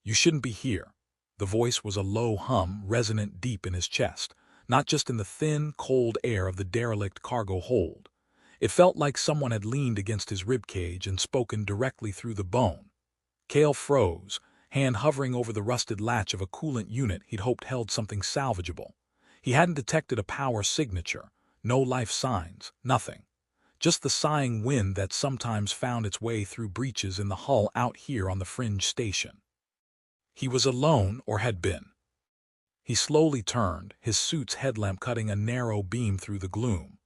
You shouldn't be here. The voice was a low hum resonant deep in his chest, not just in the thin, cold air of the derelict cargo hold. It felt like someone had leaned against his ribcage and spoken directly through the bone. Cale froze, hand hovering over the rusted latch of a coolant unit he'd hoped held something salvageable. He hadn't detected a power signature, no life signs, nothing. Just the sighing wind that sometimes found its way through breaches in the hull out here on the fringe station. He was alone, or had been. He slowly turned, his suit's headlamp cutting a narrow beam through the gloom.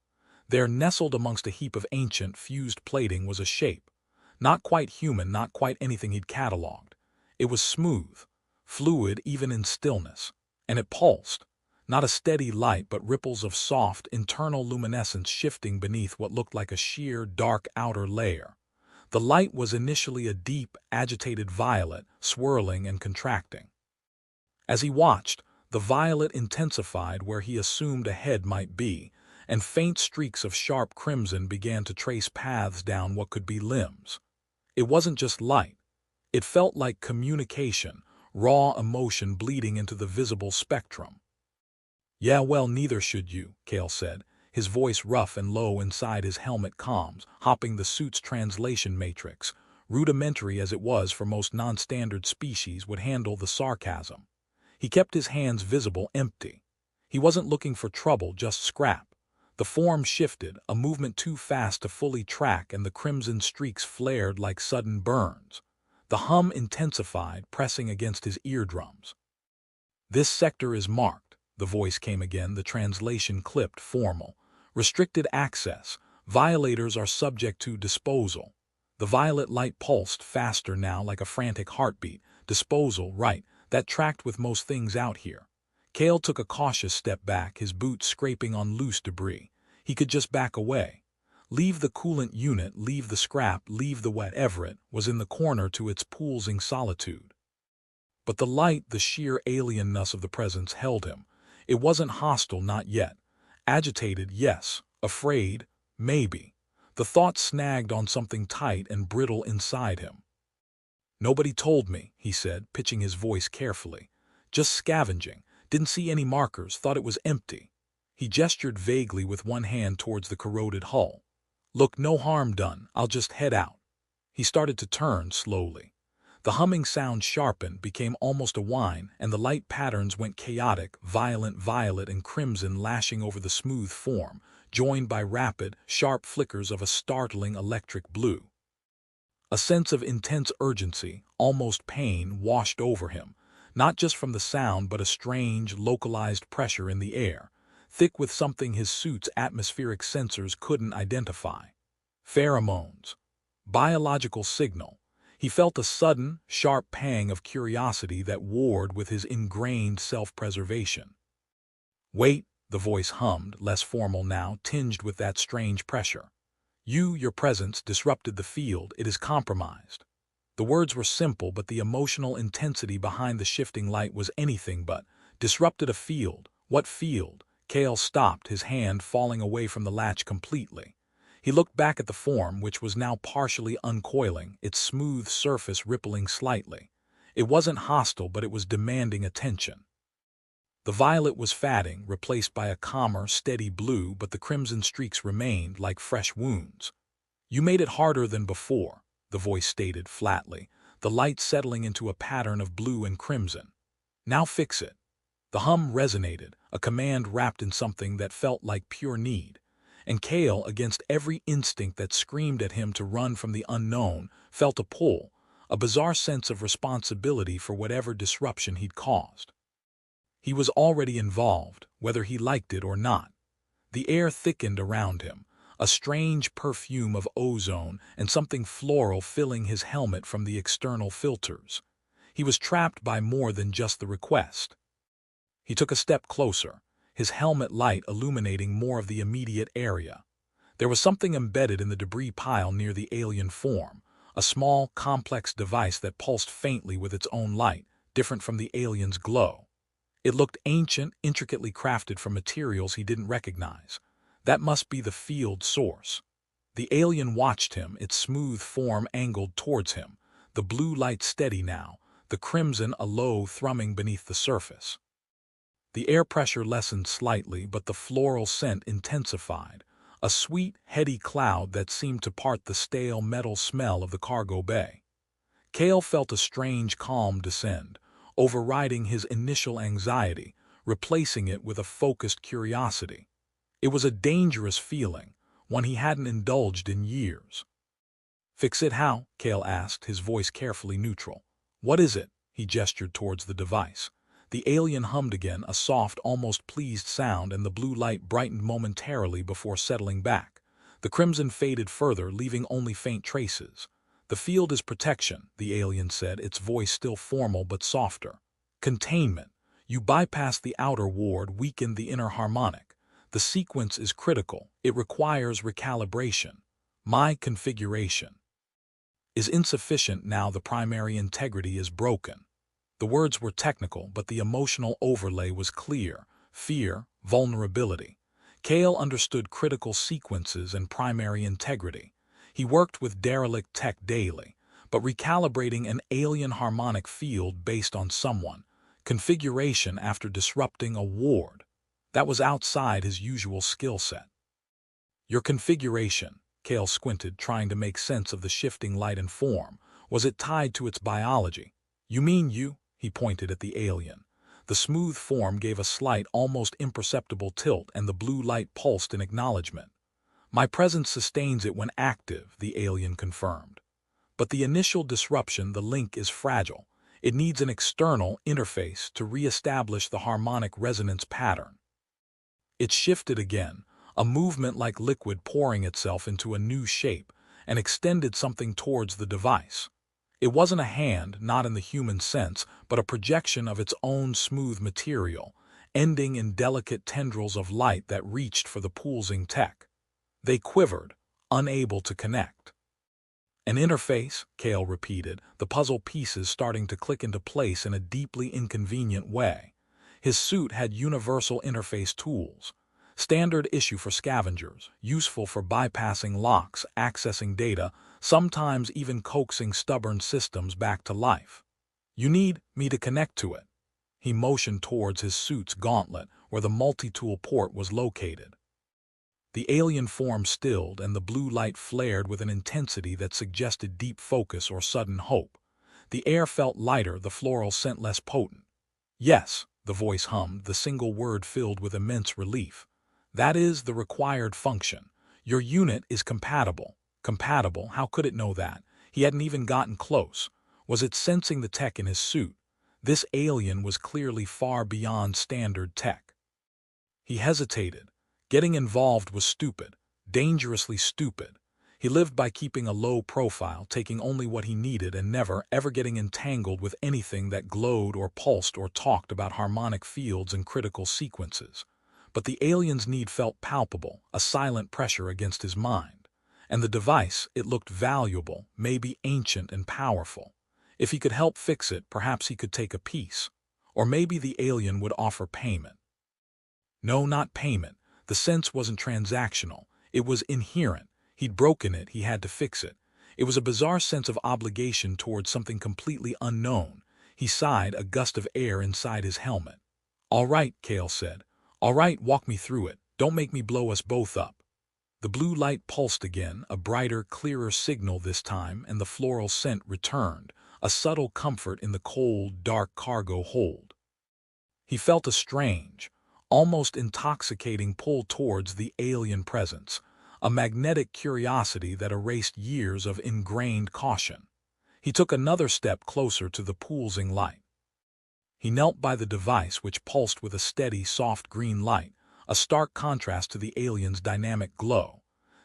There, nestled amongst a heap of ancient, fused plating, was a shape. Not quite human, not quite anything he'd cataloged. It was smooth, fluid even in stillness, and it pulsed. Not a steady light, but ripples of soft, internal luminescence shifting beneath what looked like a sheer, dark outer layer. The light was initially a deep, agitated violet, swirling and contracting. As he watched, the violet intensified where he assumed a head might be, and faint streaks of sharp crimson began to trace paths down what could be limbs. It wasn't just light. It felt like communication, raw emotion bleeding into the visible spectrum. "Yeah, well, neither should you," Cale said, his voice rough and low inside his helmet comms, hopping the suit's translation matrix. Rudimentary as it was for most non-standard species would handle the sarcasm. He kept his hands visible, empty. He wasn't looking for trouble, just scrap. The form shifted, a movement too fast to fully track, and the crimson streaks flared like sudden burns. The hum intensified, pressing against his eardrums. "This sector is marked," the voice came again, the translation clipped, formal. "Restricted access. Violators are subject to disposal." The violet light pulsed faster now, like a frantic heartbeat. Disposal, right, that tracked with most things out here. Cale took a cautious step back, his boots scraping on loose debris. He could just back away. Leave the coolant unit, leave the scrap, leave the wet. Everett was in the corner to its poolsing solitude. But the light, the sheer alienness of the presence held him. It wasn't hostile, not yet. Agitated, yes. Afraid, maybe. The thought snagged on something tight and brittle inside him. "Nobody told me," he said, pitching his voice carefully. "Just scavenging. Didn't see any markers, thought it was empty." He gestured vaguely with one hand towards the corroded hull. "Look, no harm done, I'll just head out." He started to turn slowly. The humming sound sharpened, became almost a whine, and the light patterns went chaotic, violent violet and crimson lashing over the smooth form, joined by rapid, sharp flickers of a startling electric blue. A sense of intense urgency, almost pain, washed over him, not just from the sound but a strange, localized pressure in the air, thick with something his suit's atmospheric sensors couldn't identify. Pheromones. Biological signal. He felt a sudden, sharp pang of curiosity that warred with his ingrained self-preservation. "Wait," the voice hummed, less formal now, tinged with that strange pressure. Your presence disrupted the field, it is compromised." The words were simple, but the emotional intensity behind the shifting light was anything but. Disrupted a field. What field? Cale stopped, his hand falling away from the latch completely. He looked back at the form, which was now partially uncoiling, its smooth surface rippling slightly. It wasn't hostile, but it was demanding attention. The violet was fading, replaced by a calmer, steady blue, but the crimson streaks remained like fresh wounds. "You made it harder than before," the voice stated flatly, the light settling into a pattern of blue and crimson. "Now fix it." The hum resonated, a command wrapped in something that felt like pure need. And Cale, against every instinct that screamed at him to run from the unknown, felt a pull, a bizarre sense of responsibility for whatever disruption he'd caused. He was already involved, whether he liked it or not. The air thickened around him, a strange perfume of ozone and something floral filling his helmet from the external filters. He was trapped by more than just the request. He took a step closer, his helmet light illuminating more of the immediate area. There was something embedded in the debris pile near the alien form, a small, complex device that pulsed faintly with its own light, different from the alien's glow. It looked ancient, intricately crafted from materials he didn't recognize. That must be the field source. The alien watched him, its smooth form angled towards him, the blue light steady now, the crimson a low thrumming beneath the surface. The air pressure lessened slightly, but the floral scent intensified, a sweet, heady cloud that seemed to part the stale metal smell of the cargo bay. Cale felt a strange calm descend, overriding his initial anxiety, replacing it with a focused curiosity. It was a dangerous feeling, one he hadn't indulged in years. "Fix it how?" Cale asked, his voice carefully neutral. "What is it?" He gestured towards the device. The alien hummed again, a soft, almost pleased sound, and the blue light brightened momentarily before settling back. The crimson faded further, leaving only faint traces. "The field is protection," the alien said, its voice still formal but softer. "Containment. You bypassed the outer ward, weakened the inner harmonic. The sequence is critical. It requires recalibration. My configuration is insufficient now. The primary integrity is broken." The words were technical, but the emotional overlay was clear: fear, vulnerability. Cale understood critical sequences and primary integrity. He worked with derelict tech daily, but recalibrating an alien harmonic field based on someone, configuration after disrupting a ward, that was outside his usual skill set. "Your configuration," Cale squinted, trying to make sense of the shifting light and form. "Was it tied to its biology?" "You mean you?" He pointed at the alien. The smooth form gave a slight, almost imperceptible tilt, and the blue light pulsed in acknowledgement. "My presence sustains it when active," the alien confirmed. "But the initial disruption, the link is fragile. It needs an external interface to re-establish the harmonic resonance pattern." It shifted again, a movement like liquid pouring itself into a new shape, and extended something towards the device. It wasn't a hand, not in the human sense, but a projection of its own smooth material, ending in delicate tendrils of light that reached for the pulsing tech. They quivered, unable to connect. "An interface," Cale repeated, the puzzle pieces starting to click into place in a deeply inconvenient way. His suit had universal interface tools. Standard issue for scavengers, useful for bypassing locks, accessing data, sometimes even coaxing stubborn systems back to life. "You need me to connect to it." He motioned towards his suit's gauntlet, where the multi-tool port was located. The alien form stilled, and the blue light flared with an intensity that suggested deep focus or sudden hope. The air felt lighter, the floral scent less potent. "Yes," the voice hummed, the single word filled with immense relief. "That is the required function. Your unit is compatible." Compatible? How could it know that? He hadn't even gotten close. Was it sensing the tech in his suit? This alien was clearly far beyond standard tech. He hesitated. Getting involved was stupid, dangerously stupid. He lived by keeping a low profile, taking only what he needed, and never, ever getting entangled with anything that glowed or pulsed or talked about harmonic fields and critical sequences. But the alien's need felt palpable, a silent pressure against his mind. And the device, it looked valuable, maybe ancient and powerful. If he could help fix it, perhaps he could take a piece. Or maybe the alien would offer payment. No, not payment. The sense wasn't transactional. It was inherent. He'd broken it, he had to fix it. It was a bizarre sense of obligation towards something completely unknown. He sighed, a gust of air inside his helmet. "All right," Cale said. "All right, walk me through it. Don't make me blow us both up." The blue light pulsed again, a brighter, clearer signal this time, and the floral scent returned, a subtle comfort in the cold, dark cargo hold. He felt a strange, almost intoxicating pull towards the alien presence, a magnetic curiosity that erased years of ingrained caution. He took another step closer to the pulsing light. He knelt by the device, which pulsed with a steady, soft green light, a stark contrast to the alien's dynamic glow.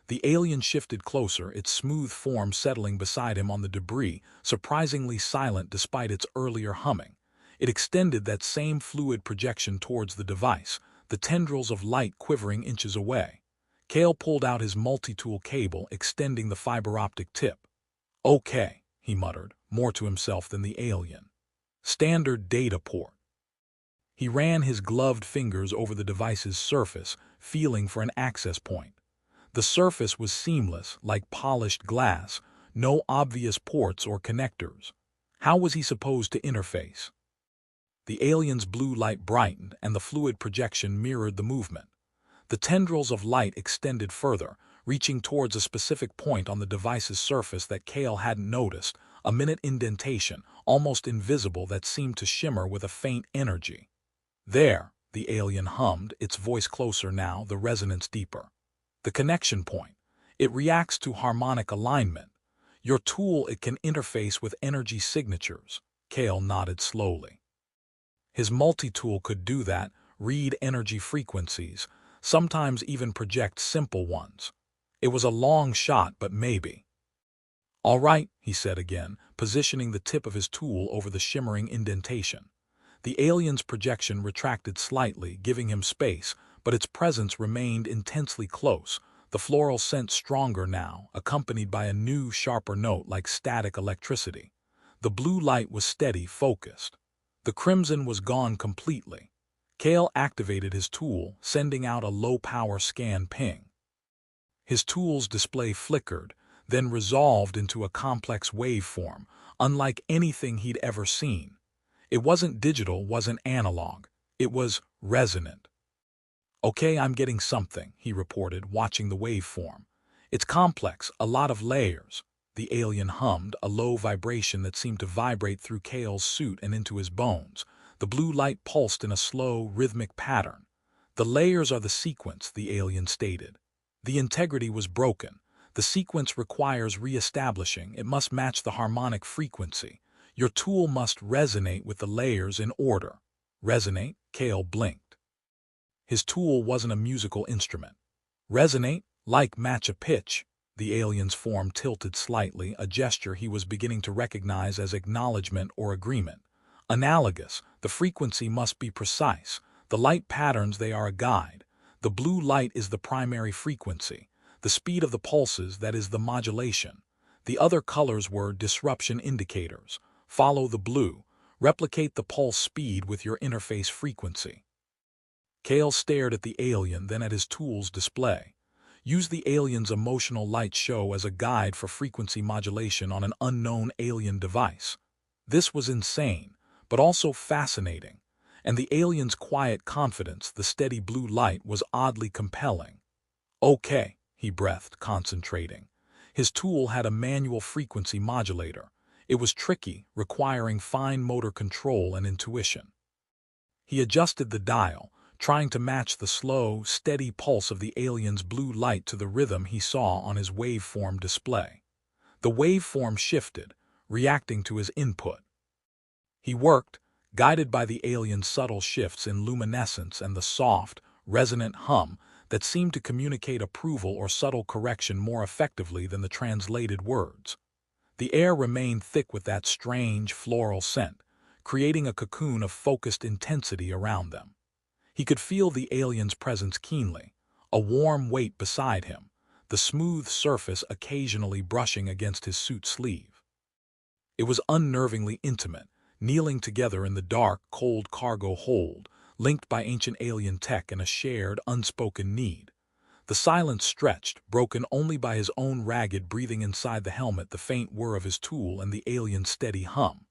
The alien shifted closer, its smooth form settling beside him on the debris, surprisingly silent despite its earlier humming. It extended that same fluid projection towards the device, the tendrils of light quivering inches away. Cale pulled out his multi-tool cable, extending the fiber optic tip. "Okay," he muttered, more to himself than the alien. "Standard data port." He ran his gloved fingers over the device's surface, feeling for an access point. The surface was seamless, like polished glass, no obvious ports or connectors. How was he supposed to interface? The alien's blue light brightened, and the fluid projection mirrored the movement. The tendrils of light extended further, reaching towards a specific point on the device's surface that Kale hadn't noticed, a minute indentation, almost invisible, that seemed to shimmer with a faint energy. There, the alien hummed, its voice closer now, the resonance deeper. The connection point. It reacts to harmonic alignment. Your tool, it can interface with energy signatures. Kale nodded slowly. His multi-tool could do that, read energy frequencies, sometimes even project simple ones. It was a long shot, but maybe. "All right," he said again, positioning the tip of his tool over the shimmering indentation. The alien's projection retracted slightly, giving him space, but its presence remained intensely close, the floral scent stronger now, accompanied by a new, sharper note like static electricity. The blue light was steady, focused. The crimson was gone completely. Kale activated his tool, sending out a low-power scan ping. His tool's display flickered, then resolved into a complex waveform, unlike anything he'd ever seen. It wasn't digital, wasn't analog. It was resonant. "Okay, I'm getting something," he reported, watching the waveform. "It's complex, a lot of layers." The alien hummed, a low vibration that seemed to vibrate through Kale's suit and into his bones. The blue light pulsed in a slow, rhythmic pattern. "The layers are the sequence," the alien stated. "The integrity was broken. The sequence requires re-establishing. It must match the harmonic frequency. Your tool must resonate with the layers in order." "Resonate?" Kale blinked. His tool wasn't a musical instrument. "Resonate? Like match a pitch?" The alien's form tilted slightly, a gesture he was beginning to recognize as acknowledgement or agreement. "Analogous. The frequency must be precise. The light patterns, they are a guide. The blue light is the primary frequency. The speed of the pulses, that is the modulation. The other colors were disruption indicators. Follow the blue. Replicate the pulse speed with your interface frequency." Kale stared at the alien, then at his tool's display. Use the alien's emotional light show as a guide for frequency modulation on an unknown alien device. This was insane, but also fascinating. And the alien's quiet confidence, the steady blue light, was oddly compelling. "Okay," he breathed, concentrating. His tool had a manual frequency modulator. It was tricky, requiring fine motor control and intuition. He adjusted the dial, trying to match the slow, steady pulse of the alien's blue light to the rhythm he saw on his waveform display. The waveform shifted, reacting to his input. He worked, guided by the alien's subtle shifts in luminescence and the soft, resonant hum that seemed to communicate approval or subtle correction more effectively than the translated words. The air remained thick with that strange, floral scent, creating a cocoon of focused intensity around them. He could feel the alien's presence keenly, a warm weight beside him, the smooth surface occasionally brushing against his suit sleeve. It was unnervingly intimate, kneeling together in the dark, cold cargo hold, linked by ancient alien tech and a shared, unspoken need. The silence stretched, broken only by his own ragged breathing inside the helmet, the faint whir of his tool, and the alien's steady hum.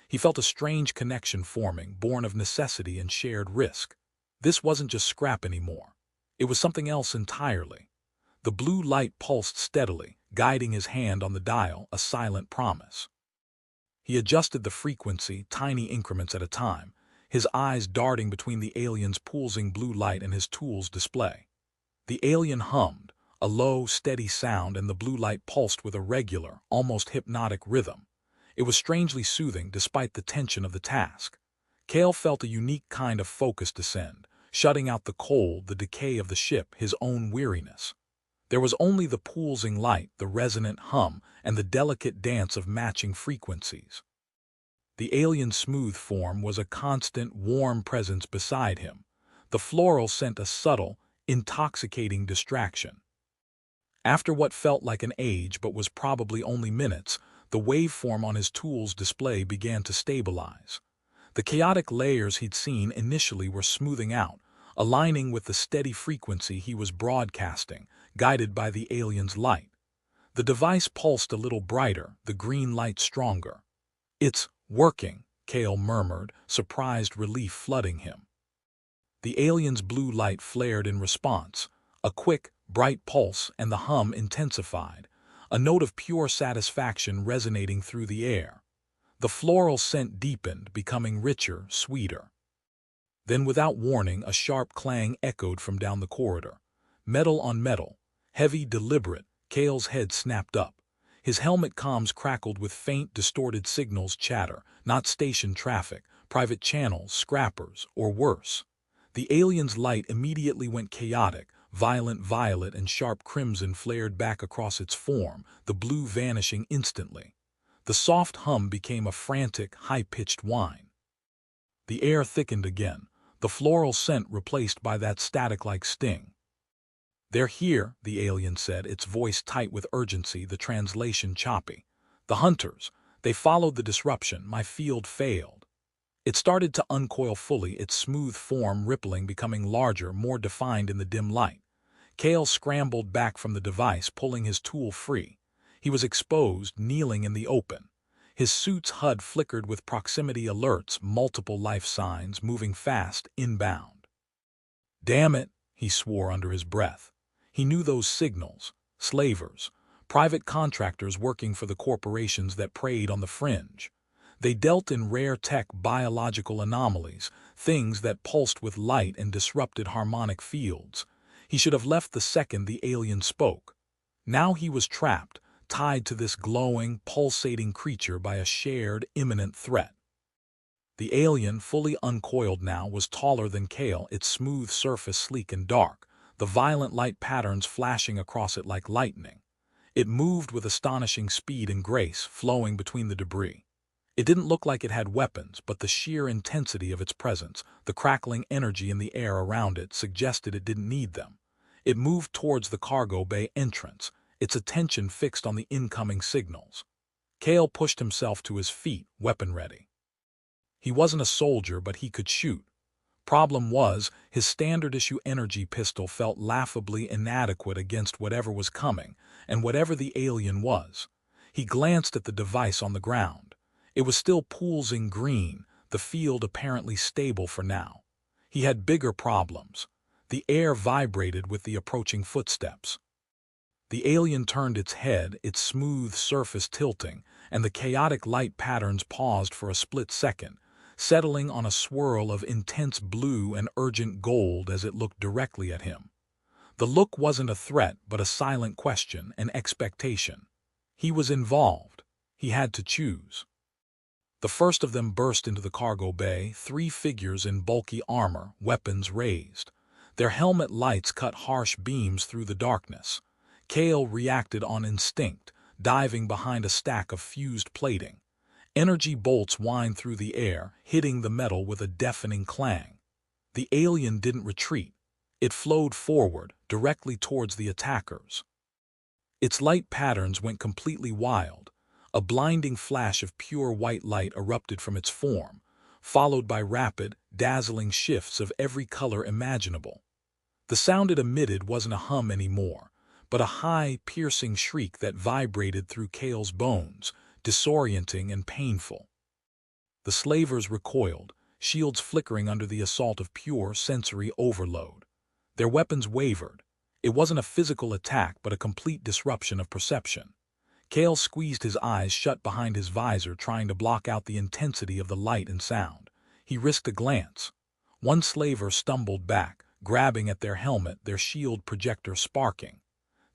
He felt a strange connection forming, born of necessity and shared risk. This wasn't just scrap anymore. It was something else entirely. The blue light pulsed steadily, guiding his hand on the dial, a silent promise. He adjusted the frequency, tiny increments at a time, his eyes darting between the alien's pulsing blue light and his tool's display. The alien hummed, a low, steady sound, and the blue light pulsed with a regular, almost hypnotic rhythm. It was strangely soothing despite the tension of the task. Kale felt a unique kind of focus descend, shutting out the cold, the decay of the ship, his own weariness. There was only the pulsing light, the resonant hum, and the delicate dance of matching frequencies. The alien's smooth form was a constant, warm presence beside him. The floral scent a subtle, intoxicating distraction. After what felt like an age but was probably only minutes, the waveform on his tool's display began to stabilize. The chaotic layers he'd seen initially were smoothing out, aligning with the steady frequency he was broadcasting, guided by the alien's light. The device pulsed a little brighter, the green light stronger. "It's Working, Kale murmured, surprised relief flooding him. The alien's blue light flared in response, a quick, bright pulse, and the hum intensified, a note of pure satisfaction resonating through the air. The floral scent deepened, becoming richer, sweeter. Then without warning, a sharp clang echoed from down the corridor. Metal on metal, heavy, deliberate. Kale's head snapped up. His helmet comms crackled with faint, distorted signals chatter, not station traffic, private channels, scrappers, or worse. The alien's light immediately went chaotic, violent violet and sharp crimson flared back across its form, the blue vanishing instantly. The soft hum became a frantic, high-pitched whine. The air thickened again, the floral scent replaced by that static-like sting. "They're here," the alien said, its voice tight with urgency, the translation choppy. "The hunters. They followed the disruption. My field failed." It started to uncoil fully, its smooth form rippling, becoming larger, more defined in the dim light. Kale scrambled back from the device, pulling his tool free. He was exposed, kneeling in the open. His suit's HUD flickered with proximity alerts, multiple life signs, moving fast, inbound. "Damn it," he swore under his breath. He knew those signals. Slavers. Private contractors working for the corporations that preyed on the fringe. They dealt in rare tech, biological anomalies, things that pulsed with light and disrupted harmonic fields. He should have left the second the alien spoke. Now he was trapped, tied to this glowing, pulsating creature by a shared, imminent threat. The alien, fully uncoiled now, was taller than Kale, its smooth surface sleek and dark, the violent light patterns flashing across it like lightning. It moved with astonishing speed and grace, flowing between the debris. It didn't look like it had weapons, but the sheer intensity of its presence, the crackling energy in the air around it, suggested it didn't need them. It moved towards the cargo bay entrance, its attention fixed on the incoming signals. Kale pushed himself to his feet, weapon ready. He wasn't a soldier, but he could shoot. Problem was, his standard-issue energy pistol felt laughably inadequate against whatever was coming, and whatever the alien was. He glanced at the device on the ground. It was still pulsing green, the field apparently stable for now. He had bigger problems. The air vibrated with the approaching footsteps. The alien turned its head, its smooth surface tilting, and the chaotic light patterns paused for a split second, settling on a swirl of intense blue and urgent gold as it looked directly at him. The look wasn't a threat, but a silent question, an expectation. He was involved. He had to choose. The first of them burst into the cargo bay, three figures in bulky armor, weapons raised. Their helmet lights cut harsh beams through the darkness. Kale reacted on instinct, diving behind a stack of fused plating. Energy bolts whined through the air, hitting the metal with a deafening clang. The alien didn't retreat. It flowed forward, directly towards the attackers. Its light patterns went completely wild. A blinding flash of pure white light erupted from its form, followed by rapid, dazzling shifts of every color imaginable. The sound it emitted wasn't a hum anymore, but a high, piercing shriek that vibrated through Kale's bones, disorienting and painful. The slavers recoiled, shields flickering under the assault of pure sensory overload. Their weapons wavered. It wasn't a physical attack, but a complete disruption of perception. Kale squeezed his eyes shut behind his visor, trying to block out the intensity of the light and sound. He risked a glance. One slaver stumbled back, grabbing at their helmet, their shield projector sparking.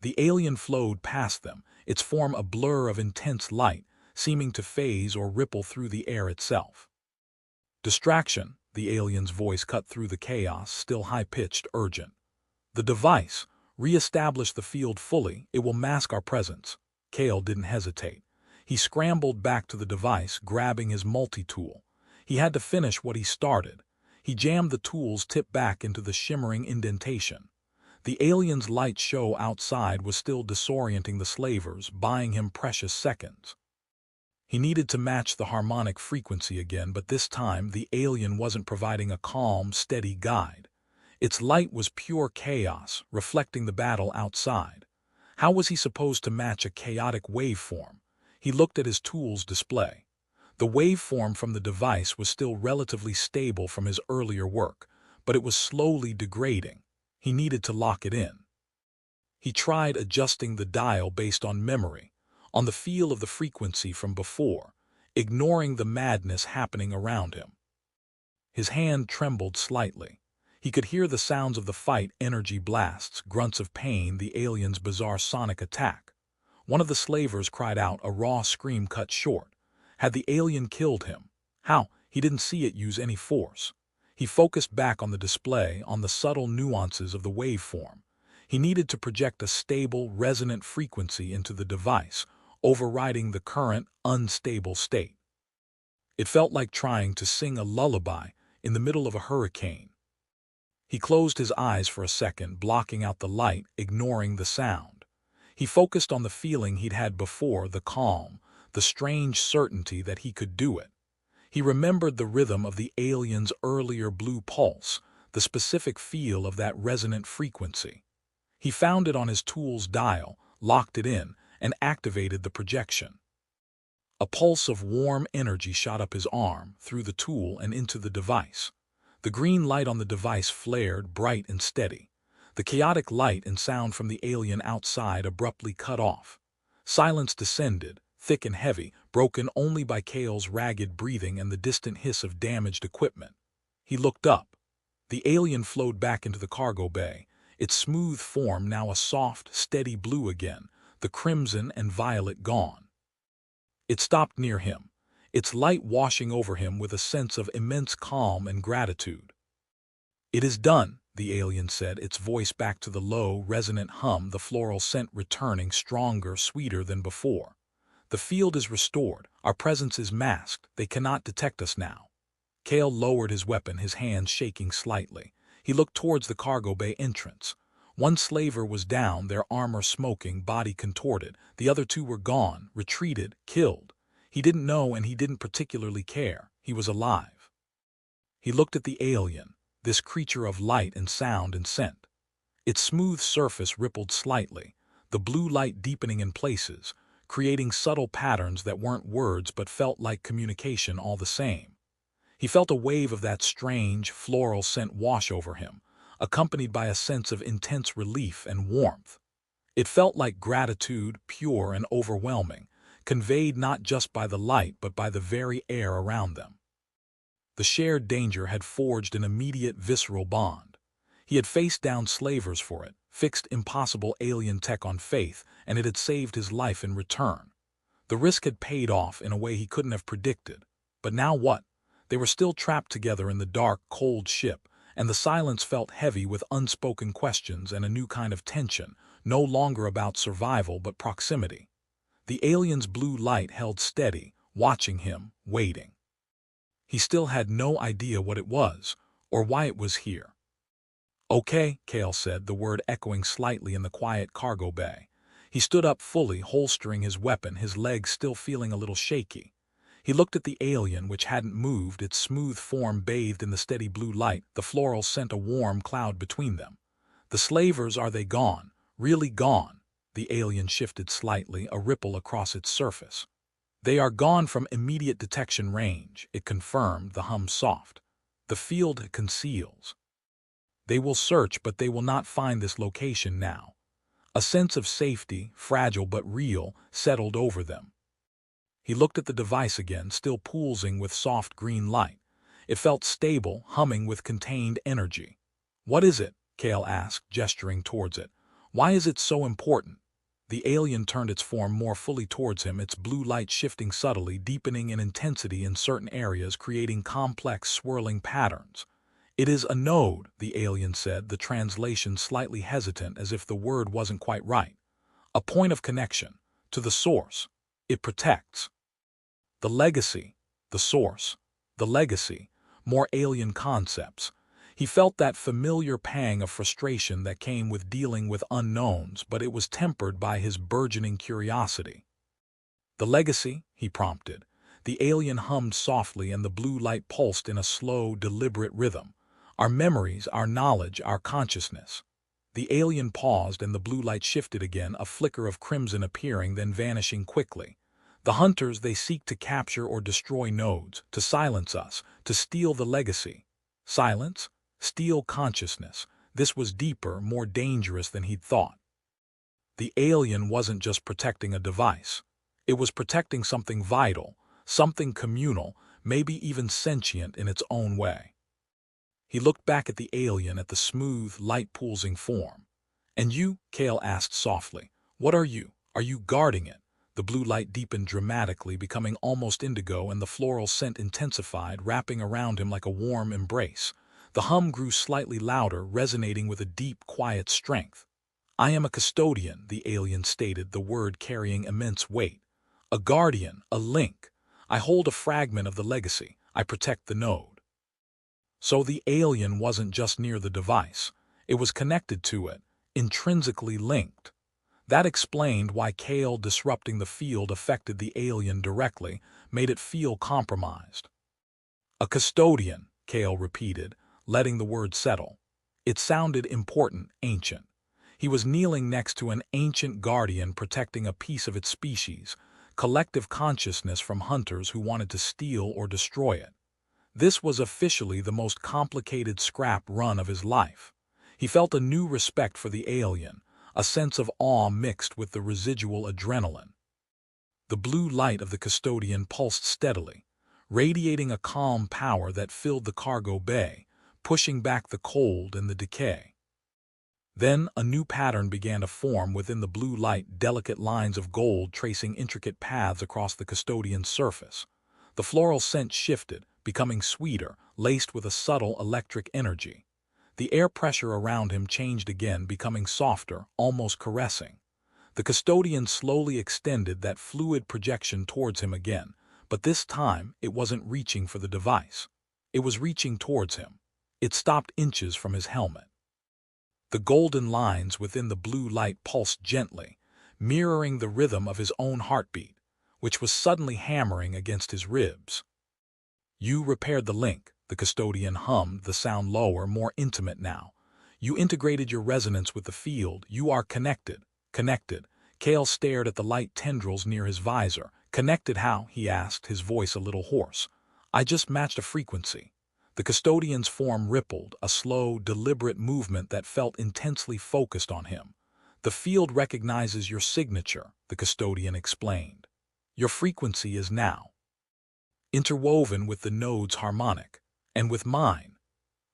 The alien flowed past them, its form a blur of intense light, seeming to phase or ripple through the air itself. "Distraction," the alien's voice cut through the chaos, still high-pitched, urgent. "The device. Re-establish the field fully. It will mask our presence." Kale didn't hesitate. He scrambled back to the device, grabbing his multi-tool. He had to finish what he started. He jammed the tool's tip back into the shimmering indentation. The alien's light show outside was still disorienting the slavers, buying him precious seconds. He needed to match the harmonic frequency again, but this time the alien wasn't providing a calm, steady guide. Its light was pure chaos, reflecting the battle outside. How was he supposed to match a chaotic waveform? He looked at his tool's display. The waveform from the device was still relatively stable from his earlier work, but it was slowly degrading. He needed to lock it in. He tried adjusting the dial based on memory, on the feel of the frequency from before, ignoring the madness happening around him. His hand trembled slightly. He could hear the sounds of the fight, energy blasts, grunts of pain, the alien's bizarre sonic attack. One of the slavers cried out, a raw scream cut short. Had the alien killed him? How? He didn't see it use any force. He focused back on the display, on the subtle nuances of the waveform. He needed to project a stable, resonant frequency into the device, overriding the current, unstable state. It felt like trying to sing a lullaby in the middle of a hurricane. He closed his eyes for a second, blocking out the light, ignoring the sound. He focused on the feeling he'd had before, the calm, the strange certainty that he could do it. He remembered the rhythm of the alien's earlier blue pulse, the specific feel of that resonant frequency. He found it on his tool's dial, locked it in, and activated the projection. A pulse of warm energy shot up his arm, through the tool and into the device. The green light on the device flared, bright and steady. The chaotic light and sound from the alien outside abruptly cut off. Silence descended, thick and heavy, broken only by Cale's ragged breathing and the distant hiss of damaged equipment. He looked up. The alien flowed back into the cargo bay, its smooth form now a soft, steady blue again, the crimson and violet gone. It stopped near him, its light washing over him with a sense of immense calm and gratitude. "It is done," the alien said, its voice back to the low, resonant hum, the floral scent returning, stronger, sweeter than before. "The field is restored. Our presence is masked. They cannot detect us now." Cale lowered his weapon, his hands shaking slightly. He looked towards the cargo bay entrance. One slaver was down, their armor smoking, body contorted. The other two were gone, retreated, killed. He didn't know, and he didn't particularly care. He was alive. He looked at the alien, this creature of light and sound and scent. Its smooth surface rippled slightly, the blue light deepening in places, creating subtle patterns that weren't words but felt like communication all the same. He felt a wave of that strange, floral scent wash over him, accompanied by a sense of intense relief and warmth. It felt like gratitude, pure and overwhelming, conveyed not just by the light but by the very air around them. The shared danger had forged an immediate, visceral bond. He had faced down slavers for it, fixed impossible alien tech on faith, and it had saved his life in return. The risk had paid off in a way he couldn't have predicted. But now what? They were still trapped together in the dark, cold ship, and the silence felt heavy with unspoken questions and a new kind of tension, no longer about survival but proximity. The alien's blue light held steady, watching him, waiting. He still had no idea what it was, or why it was here. "Okay," Cale said, the word echoing slightly in the quiet cargo bay. He stood up fully, holstering his weapon, his legs still feeling a little shaky. He looked at the alien, which hadn't moved, its smooth form bathed in the steady blue light, the floral scent a warm cloud between them. "The slavers, are they gone? Really gone?" The alien shifted slightly, a ripple across its surface. "They are gone from immediate detection range," it confirmed, the hum soft. "The field conceals. They will search, but they will not find this location now." A sense of safety, fragile but real, settled over them. He looked at the device again, still pulsing with soft green light. It felt stable, humming with contained energy. "What is it?" Cale asked, gesturing towards it. "Why is it so important?" The alien turned its form more fully towards him, its blue light shifting subtly, deepening in intensity in certain areas, creating complex, swirling patterns. "It is a node," the alien said, the translation slightly hesitant, as if the word wasn't quite right. "A point of connection to the source. It protects." The legacy, the source, the legacy, more alien concepts. He felt that familiar pang of frustration that came with dealing with unknowns, but it was tempered by his burgeoning curiosity. "The legacy?" he prompted. The alien hummed softly and the blue light pulsed in a slow, deliberate rhythm. "Our memories, our knowledge, our consciousness." The alien paused and the blue light shifted again, a flicker of crimson appearing then vanishing quickly. The hunters, they seek to capture or destroy nodes, to silence us, to steal the legacy. Silence? Steal consciousness. This was deeper, more dangerous than he'd thought. The alien wasn't just protecting a device. It was protecting something vital, something communal, maybe even sentient in its own way. He looked back at the alien, at the smooth, light-pulsing form. "And you?" Kale asked softly. "What are you? Are you guarding it?" The blue light deepened dramatically, becoming almost indigo, and the floral scent intensified, wrapping around him like a warm embrace. The hum grew slightly louder, resonating with a deep, quiet strength. "I am a custodian," the alien stated, the word carrying immense weight. "A guardian, a link. I hold a fragment of the legacy. I protect the node." So the alien wasn't just near the device. It was connected to it, intrinsically linked. That explained why Kale disrupting the field affected the alien directly, made it feel compromised. "A custodian," Kale repeated, letting the word settle. It sounded important, ancient. He was kneeling next to an ancient guardian protecting a piece of its species, collective consciousness from hunters who wanted to steal or destroy it. This was officially the most complicated scrap run of his life. He felt a new respect for the alien, a sense of awe mixed with the residual adrenaline. The blue light of the custodian pulsed steadily, radiating a calm power that filled the cargo bay, pushing back the cold and the decay. Then a new pattern began to form within the blue light, delicate lines of gold tracing intricate paths across the custodian's surface. The floral scent shifted, becoming sweeter, laced with a subtle electric energy. The air pressure around him changed again, becoming softer, almost caressing. The custodian slowly extended that fluid projection towards him again, but this time it wasn't reaching for the device. It was reaching towards him. It stopped inches from his helmet. The golden lines within the blue light pulsed gently, mirroring the rhythm of his own heartbeat, which was suddenly hammering against his ribs. "You repaired the link," the custodian hummed, the sound lower, more intimate now. "You integrated your resonance with the field. You are connected." "Connected?" Kale stared at the light tendrils near his visor. "Connected how?" he asked, his voice a little hoarse. "I just matched a frequency." The custodian's form rippled, a slow, deliberate movement that felt intensely focused on him. "The field recognizes your signature," the custodian explained. "Your frequency is now interwoven with the node's harmonic, and with mine."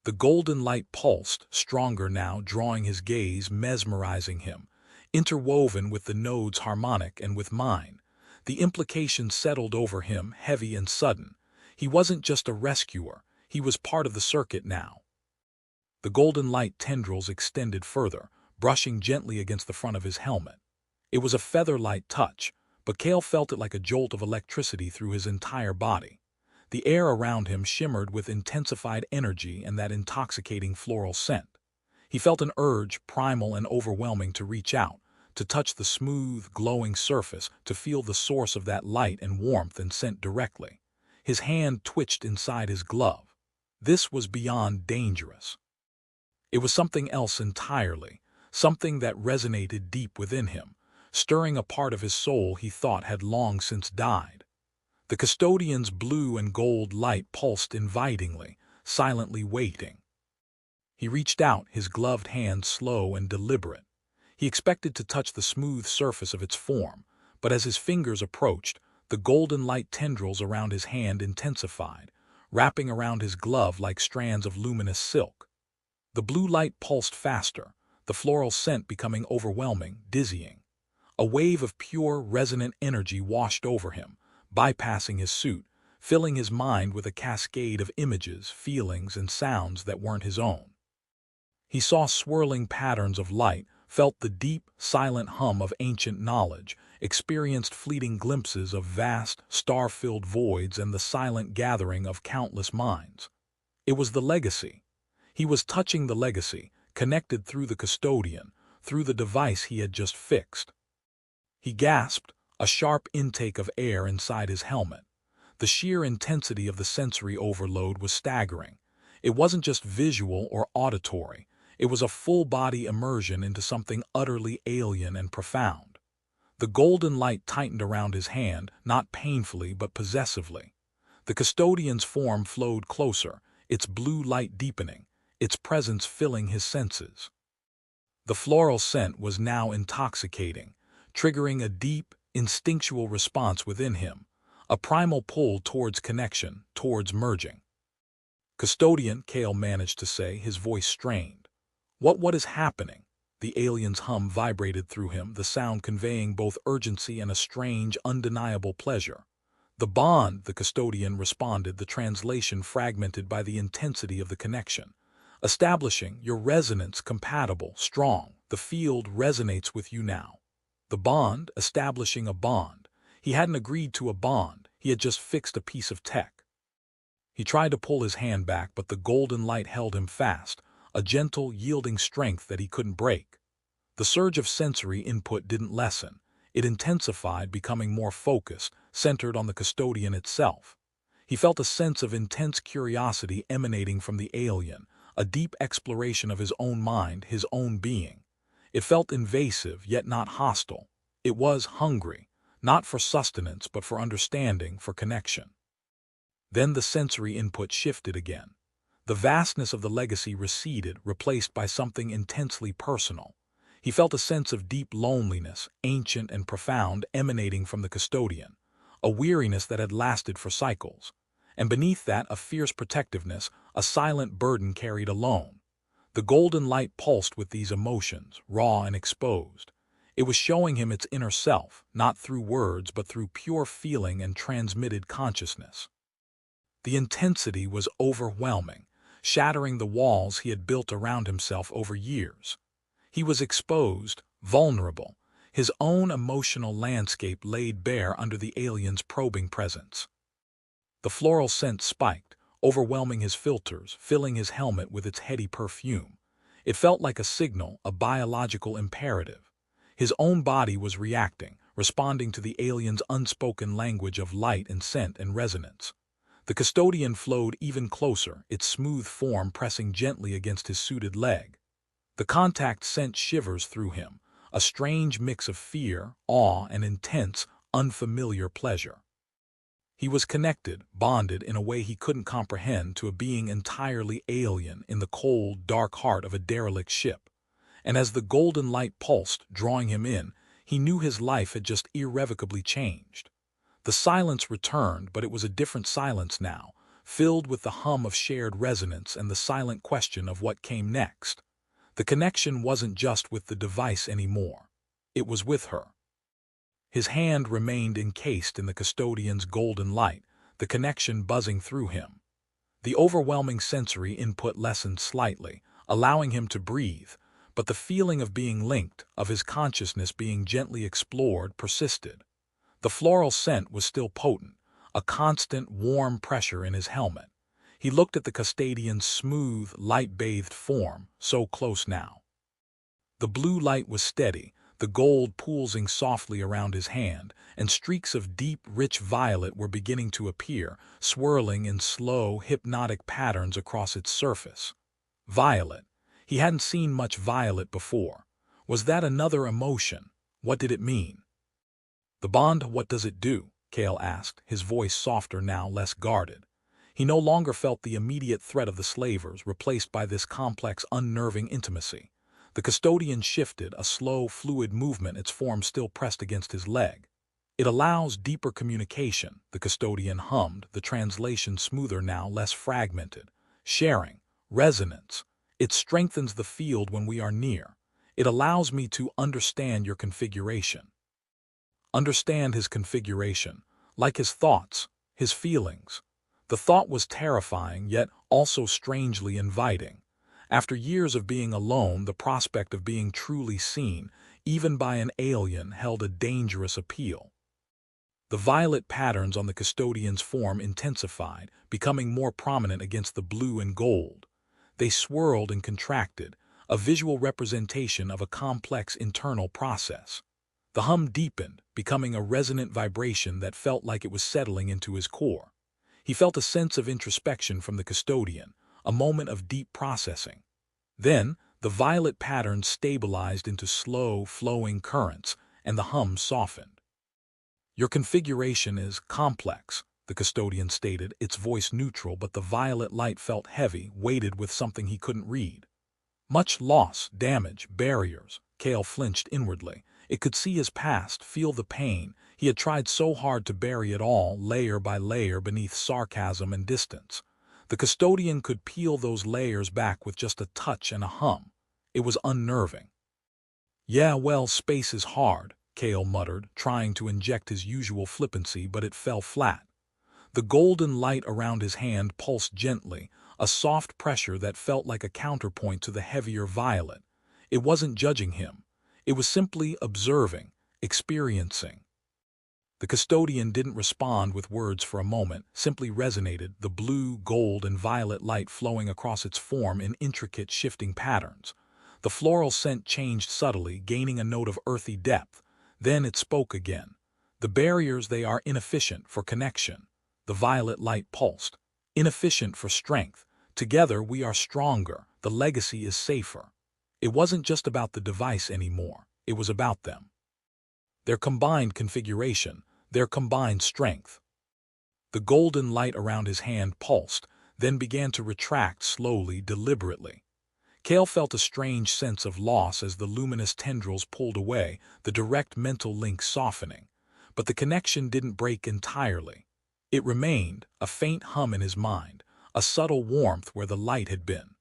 The golden light pulsed, stronger now, drawing his gaze, mesmerizing him. Interwoven with the node's harmonic and with mine. The implication settled over him, heavy and sudden. He wasn't just a rescuer, he was part of the circuit now. The golden light tendrils extended further, brushing gently against the front of his helmet. It was a feather-light touch, but Kale felt it like a jolt of electricity through his entire body. The air around him shimmered with intensified energy and that intoxicating floral scent. He felt an urge, primal and overwhelming, to reach out, to touch the smooth, glowing surface, to feel the source of that light and warmth and scent directly. His hand twitched inside his glove. This was beyond dangerous. It was something else entirely, something that resonated deep within him, stirring a part of his soul he thought had long since died. The custodian's blue and gold light pulsed invitingly, silently waiting. He reached out, his gloved hand slow and deliberate. He expected to touch the smooth surface of its form, but as his fingers approached, the golden light tendrils around his hand intensified, wrapping around his glove like strands of luminous silk. The blue light pulsed faster, the floral scent becoming overwhelming, dizzying. A wave of pure, resonant energy washed over him, bypassing his suit, filling his mind with a cascade of images, feelings, and sounds that weren't his own. He saw swirling patterns of light, felt the deep, silent hum of ancient knowledge, experienced fleeting glimpses of vast, star-filled voids and the silent gathering of countless minds. It was the legacy. He was touching the legacy, connected through the custodian, through the device he had just fixed. He gasped, a sharp intake of air inside his helmet. The sheer intensity of the sensory overload was staggering. It wasn't just visual or auditory. It was a full-body immersion into something utterly alien and profound. The golden light tightened around his hand, not painfully but possessively. The custodian's form flowed closer, its blue light deepening, its presence filling his senses. The floral scent was now intoxicating, triggering a deep, instinctual response within him, a primal pull towards connection, towards merging. "Custodian," Kale managed to say, his voice strained. What is happening?" The alien's hum vibrated through him, the sound conveying both urgency and a strange, undeniable pleasure. "The bond," the custodian responded, the translation fragmented by the intensity of the connection. "Establishing your resonance compatible, strong. The field resonates with you now." The bond, establishing a bond. He hadn't agreed to a bond, he had just fixed a piece of tech. He tried to pull his hand back, but the golden light held him fast, a gentle, yielding strength that he couldn't break. The surge of sensory input didn't lessen. It intensified, becoming more focused, centered on the custodian itself. He felt a sense of intense curiosity emanating from the alien, a deep exploration of his own mind, his own being. It felt invasive, yet not hostile. It was hungry, not for sustenance, but for understanding, for connection. Then the sensory input shifted again. The vastness of the legacy receded, replaced by something intensely personal. He felt a sense of deep loneliness, ancient and profound, emanating from the custodian, a weariness that had lasted for cycles. And beneath that, a fierce protectiveness, a silent burden carried alone. The golden light pulsed with these emotions, raw and exposed. It was showing him its inner self, not through words but through pure feeling and transmitted consciousness. The intensity was overwhelming, shattering the walls he had built around himself over years. He was exposed, vulnerable, his own emotional landscape laid bare under the alien's probing presence. The floral scent spiked, overwhelming his filters, filling his helmet with its heady perfume. It felt like a signal, a biological imperative. His own body was reacting, responding to the alien's unspoken language of light and scent and resonance. The custodian flowed even closer, its smooth form pressing gently against his suited leg. The contact sent shivers through him, a strange mix of fear, awe, and intense, unfamiliar pleasure. He was connected, bonded in a way he couldn't comprehend to a being entirely alien in the cold, dark heart of a derelict ship. And as the golden light pulsed, drawing him in, he knew his life had just irrevocably changed. The silence returned, but it was a different silence now, filled with the hum of shared resonance and the silent question of what came next. The connection wasn't just with the device anymore. It was with her. His hand remained encased in the custodian's golden light, the connection buzzing through him. The overwhelming sensory input lessened slightly, allowing him to breathe, but the feeling of being linked, of his consciousness being gently explored, persisted. The floral scent was still potent, a constant, warm pressure in his helmet. He looked at the custodian's smooth, light-bathed form, so close now. The blue light was steady, the gold pulsing softly around his hand, and streaks of deep, rich violet were beginning to appear, swirling in slow, hypnotic patterns across its surface. Violet. He hadn't seen much violet before. Was that another emotion? What did it mean? "The bond, what does it do?" Kale asked, his voice softer now, less guarded. He no longer felt the immediate threat of the slavers, replaced by this complex, unnerving intimacy. The custodian shifted, a slow, fluid movement, its form still pressed against his leg. "It allows deeper communication," the custodian hummed, the translation smoother now, less fragmented. "Sharing, resonance. It strengthens the field when we are near. It allows me to understand your configuration." Understand his configuration, like his thoughts, his feelings. The thought was terrifying, yet also strangely inviting. After years of being alone, the prospect of being truly seen, even by an alien, held a dangerous appeal. The violet patterns on the custodian's form intensified, becoming more prominent against the blue and gold. They swirled and contracted, a visual representation of a complex internal process. The hum deepened, becoming a resonant vibration that felt like it was settling into his core. He felt a sense of introspection from the custodian, a moment of deep processing. Then, the violet patterns stabilized into slow, flowing currents, and the hum softened. "Your configuration is complex," the custodian stated, its voice neutral, but the violet light felt heavy, weighted with something he couldn't read. "Much loss, damage, barriers." Kale flinched inwardly. It could see his past, feel the pain. He had tried so hard to bury it all, layer by layer, beneath sarcasm and distance. The custodian could peel those layers back with just a touch and a hum. It was unnerving. "Yeah, well, space is hard," Kale muttered, trying to inject his usual flippancy, but it fell flat. The golden light around his hand pulsed gently, a soft pressure that felt like a counterpoint to the heavier violet. It wasn't judging him. It was simply observing, experiencing. The custodian didn't respond with words for a moment, simply resonated, the blue, gold, and violet light flowing across its form in intricate, shifting patterns. The floral scent changed subtly, gaining a note of earthy depth. Then it spoke again. "The barriers, they are inefficient for connection." The violet light pulsed. "Inefficient for strength. Together we are stronger. The legacy is safer." It wasn't just about the device anymore. It was about them. Their combined configuration, their combined strength. The golden light around his hand pulsed, then began to retract slowly, deliberately. Kale felt a strange sense of loss as the luminous tendrils pulled away, the direct mental link softening. But the connection didn't break entirely. It remained, a faint hum in his mind, a subtle warmth where the light had been.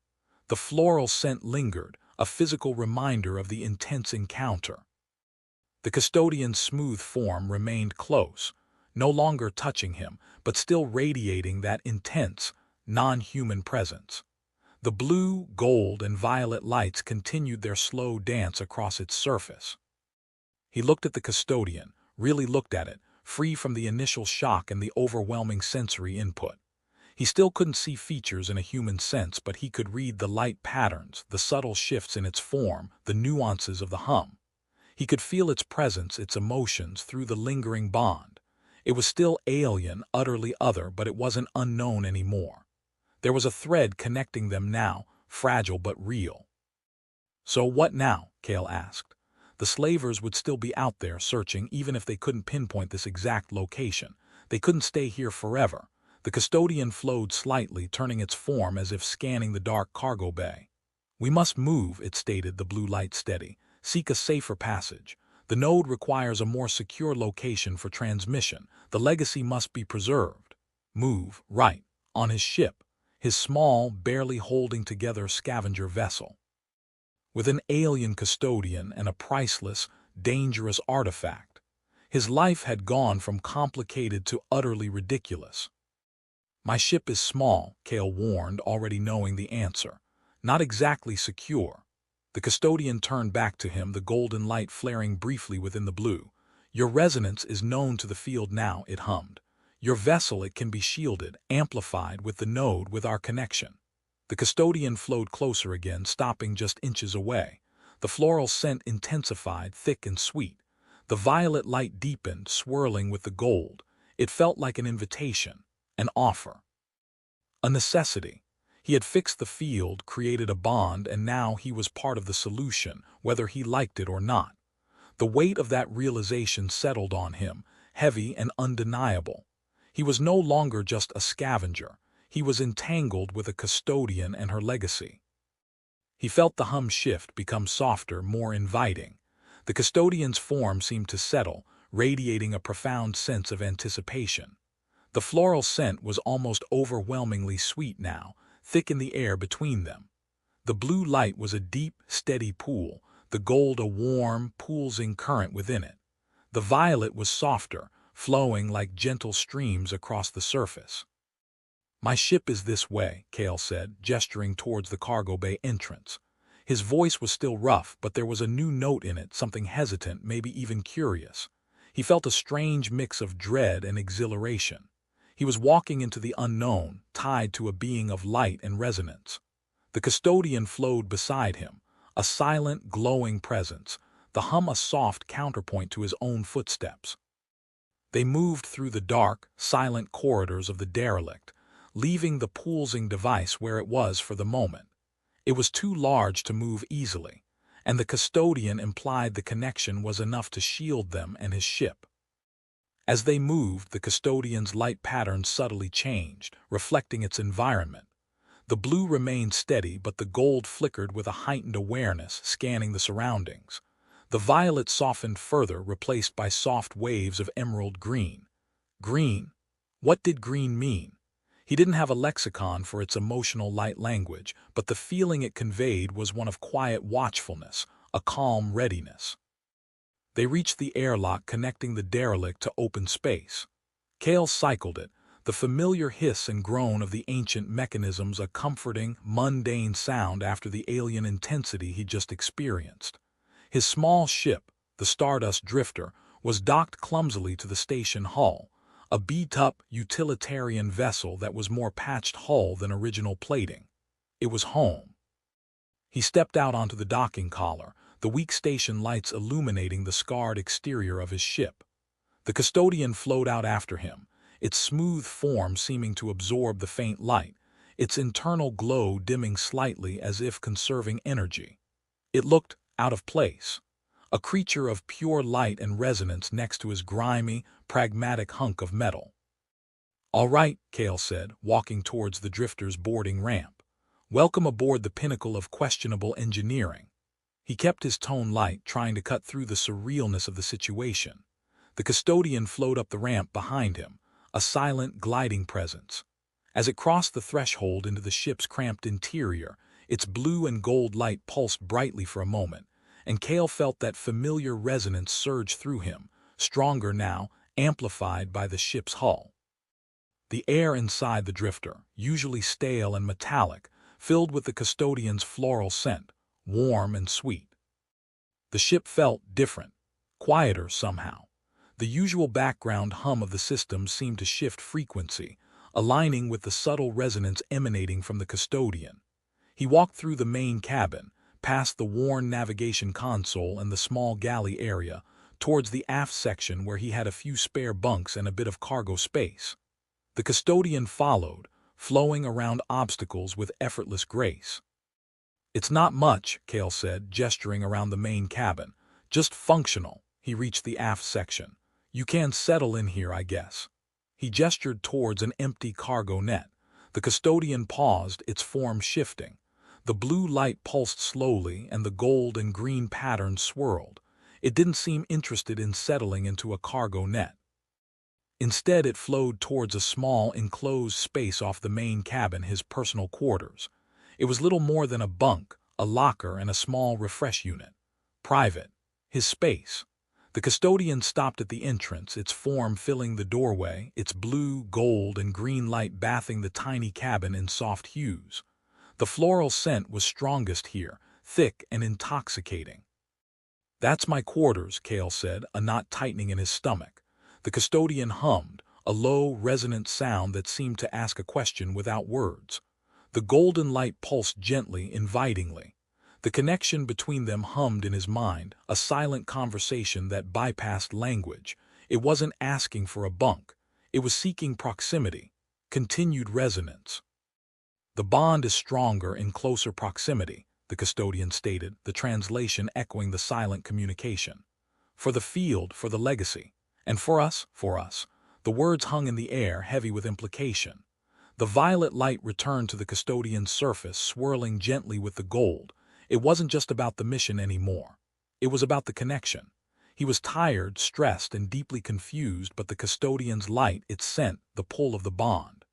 The floral scent lingered, a physical reminder of the intense encounter. The custodian's smooth form remained close, no longer touching him, but still radiating that intense, non-human presence. The blue, gold, and violet lights continued their slow dance across its surface. He looked at the custodian, really looked at it, free from the initial shock and the overwhelming sensory input. He still couldn't see features in a human sense, but he could read the light patterns, the subtle shifts in its form, the nuances of the hum. He could feel its presence, its emotions, through the lingering bond. It was still alien, utterly other, but it wasn't unknown anymore. There was a thread connecting them now, fragile but real. "So what now?" Kale asked. The slavers would still be out there searching, even if they couldn't pinpoint this exact location. They couldn't stay here forever. The custodian flowed slightly, turning its form as if scanning the dark cargo bay. "We must move," it stated, the blue light steady. "Seek a safer passage. The node requires a more secure location for transmission. The legacy must be preserved." Move, right, on his ship, his small, barely holding together scavenger vessel. With an alien custodian and a priceless, dangerous artifact. His life had gone from complicated to utterly ridiculous. "My ship is small," Kale warned, already knowing the answer. "Not exactly secure." The custodian turned back to him, the golden light flaring briefly within the blue. "Your resonance is known to the field now," it hummed. "Your vessel, it can be shielded, amplified with the node, with our connection." The custodian flowed closer again, stopping just inches away. The floral scent intensified, thick and sweet. The violet light deepened, swirling with the gold. It felt like an invitation, an offer. A necessity. He had fixed the field, created a bond, and now he was part of the solution, whether he liked it or not. The weight of that realization settled on him, heavy and undeniable. He was no longer just a scavenger. He was entangled with a custodian and her legacy. He felt the hum shift, become softer, more inviting. The custodian's form seemed to settle, radiating a profound sense of anticipation. The floral scent was almost overwhelmingly sweet now, thick in the air between them. The blue light was a deep, steady pool, the gold a warm, pulsing current within it. The violet was softer, flowing like gentle streams across the surface. "My ship is this way," Kale said, gesturing towards the cargo bay entrance. His voice was still rough, but there was a new note in it, something hesitant, maybe even curious. He felt a strange mix of dread and exhilaration. He was walking into the unknown, tied to a being of light and resonance. The custodian flowed beside him, a silent, glowing presence, the hum a soft counterpoint to his own footsteps. They moved through the dark, silent corridors of the derelict, leaving the pulsing device where it was for the moment. It was too large to move easily, and the custodian implied the connection was enough to shield them and his ship. As they moved, the custodian's light pattern subtly changed, reflecting its environment. The blue remained steady, but the gold flickered with a heightened awareness, scanning the surroundings. The violet softened further, replaced by soft waves of emerald green. Green? What did green mean? He didn't have a lexicon for its emotional light language, but the feeling it conveyed was one of quiet watchfulness, a calm readiness. They reached the airlock connecting the derelict to open space. Cale cycled it, the familiar hiss and groan of the ancient mechanisms a comforting, mundane sound after the alien intensity he'd just experienced. His small ship, the Stardust Drifter, was docked clumsily to the station hull, a beat-up utilitarian vessel that was more patched hull than original plating. It was home. He stepped out onto the docking collar, the weak station lights illuminating the scarred exterior of his ship. The custodian flowed out after him, its smooth form seeming to absorb the faint light, its internal glow dimming slightly as if conserving energy. It looked out of place, a creature of pure light and resonance next to his grimy, pragmatic hunk of metal. "All right," Cale said, walking towards the drifter's boarding ramp. "Welcome aboard the pinnacle of questionable engineering." He kept his tone light, trying to cut through the surrealness of the situation. The custodian flowed up the ramp behind him, a silent, gliding presence. As it crossed the threshold into the ship's cramped interior, its blue and gold light pulsed brightly for a moment, and Cale felt that familiar resonance surge through him, stronger now, amplified by the ship's hull. The air inside the drifter, usually stale and metallic, filled with the custodian's floral scent, warm and sweet. The ship felt different, quieter somehow. The usual background hum of the system seemed to shift frequency, aligning with the subtle resonance emanating from the custodian. He walked through the main cabin, past the worn navigation console and the small galley area, towards the aft section where he had a few spare bunks and a bit of cargo space. The custodian followed, flowing around obstacles with effortless grace. "It's not much," Cale said, gesturing around the main cabin. "Just functional." He reached the aft section. "You can settle in here, I guess." He gestured towards an empty cargo net. The custodian paused, its form shifting. The blue light pulsed slowly, and the gold and green patterns swirled. It didn't seem interested in settling into a cargo net. Instead, it flowed towards a small, enclosed space off the main cabin, his personal quarters. It was little more than a bunk, a locker, and a small refresh unit. Private. His space. The custodian stopped at the entrance, its form filling the doorway, its blue, gold, and green light bathing the tiny cabin in soft hues. The floral scent was strongest here, thick and intoxicating. "That's my quarters," Cale said, a knot tightening in his stomach. The custodian hummed, a low, resonant sound that seemed to ask a question without words. The golden light pulsed gently, invitingly. The connection between them hummed in his mind, a silent conversation that bypassed language. It wasn't asking for a bunk. It was seeking proximity, continued resonance. "The bond is stronger in closer proximity," the custodian stated, the translation echoing the silent communication. "For the field, for the legacy. And for us." The words hung in the air, heavy with implication. The violet light returned to the custodian's surface, swirling gently with the gold. It wasn't just about the mission anymore. It was about the connection. He was tired, stressed, and deeply confused, but the custodian's light, its scent, the pull of the bond.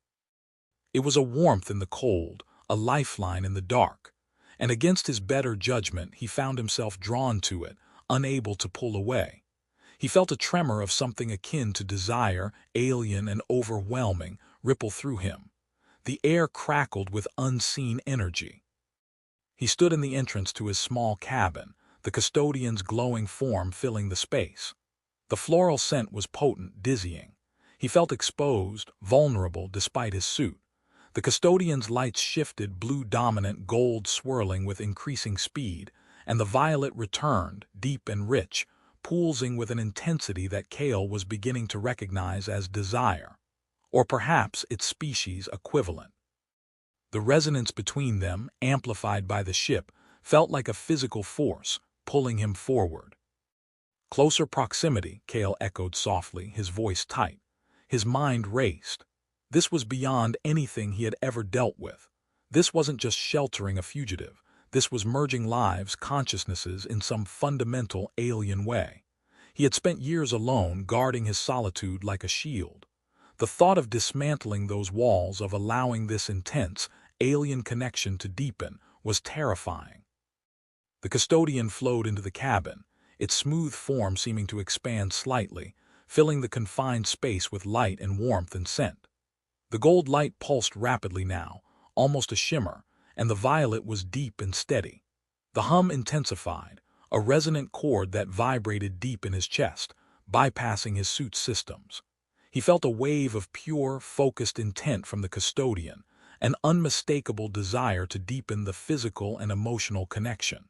It was a warmth in the cold, a lifeline in the dark. And against his better judgment, he found himself drawn to it, unable to pull away. He felt a tremor of something akin to desire, alien and overwhelming, ripple through him. The air crackled with unseen energy. He stood in the entrance to his small cabin, the custodian's glowing form filling the space. The floral scent was potent, dizzying. He felt exposed, vulnerable despite his suit. The custodian's lights shifted, blue dominant, gold swirling with increasing speed, and the violet returned, deep and rich, pulsing with an intensity that Cale was beginning to recognize as desire, or perhaps its species equivalent. The resonance between them, amplified by the ship, felt like a physical force, pulling him forward. Closer proximity, Kale echoed softly, his voice tight. His mind raced. This was beyond anything he had ever dealt with. This wasn't just sheltering a fugitive. This was merging lives, consciousnesses in some fundamental alien way. He had spent years alone, guarding his solitude like a shield. The thought of dismantling those walls, of allowing this intense, alien connection to deepen, was terrifying. The custodian flowed into the cabin, its smooth form seeming to expand slightly, filling the confined space with light and warmth and scent. The gold light pulsed rapidly now, almost a shimmer, and the violet was deep and steady. The hum intensified, a resonant chord that vibrated deep in his chest, bypassing his suit's systems. He felt a wave of pure, focused intent from the custodian, an unmistakable desire to deepen the physical and emotional connection.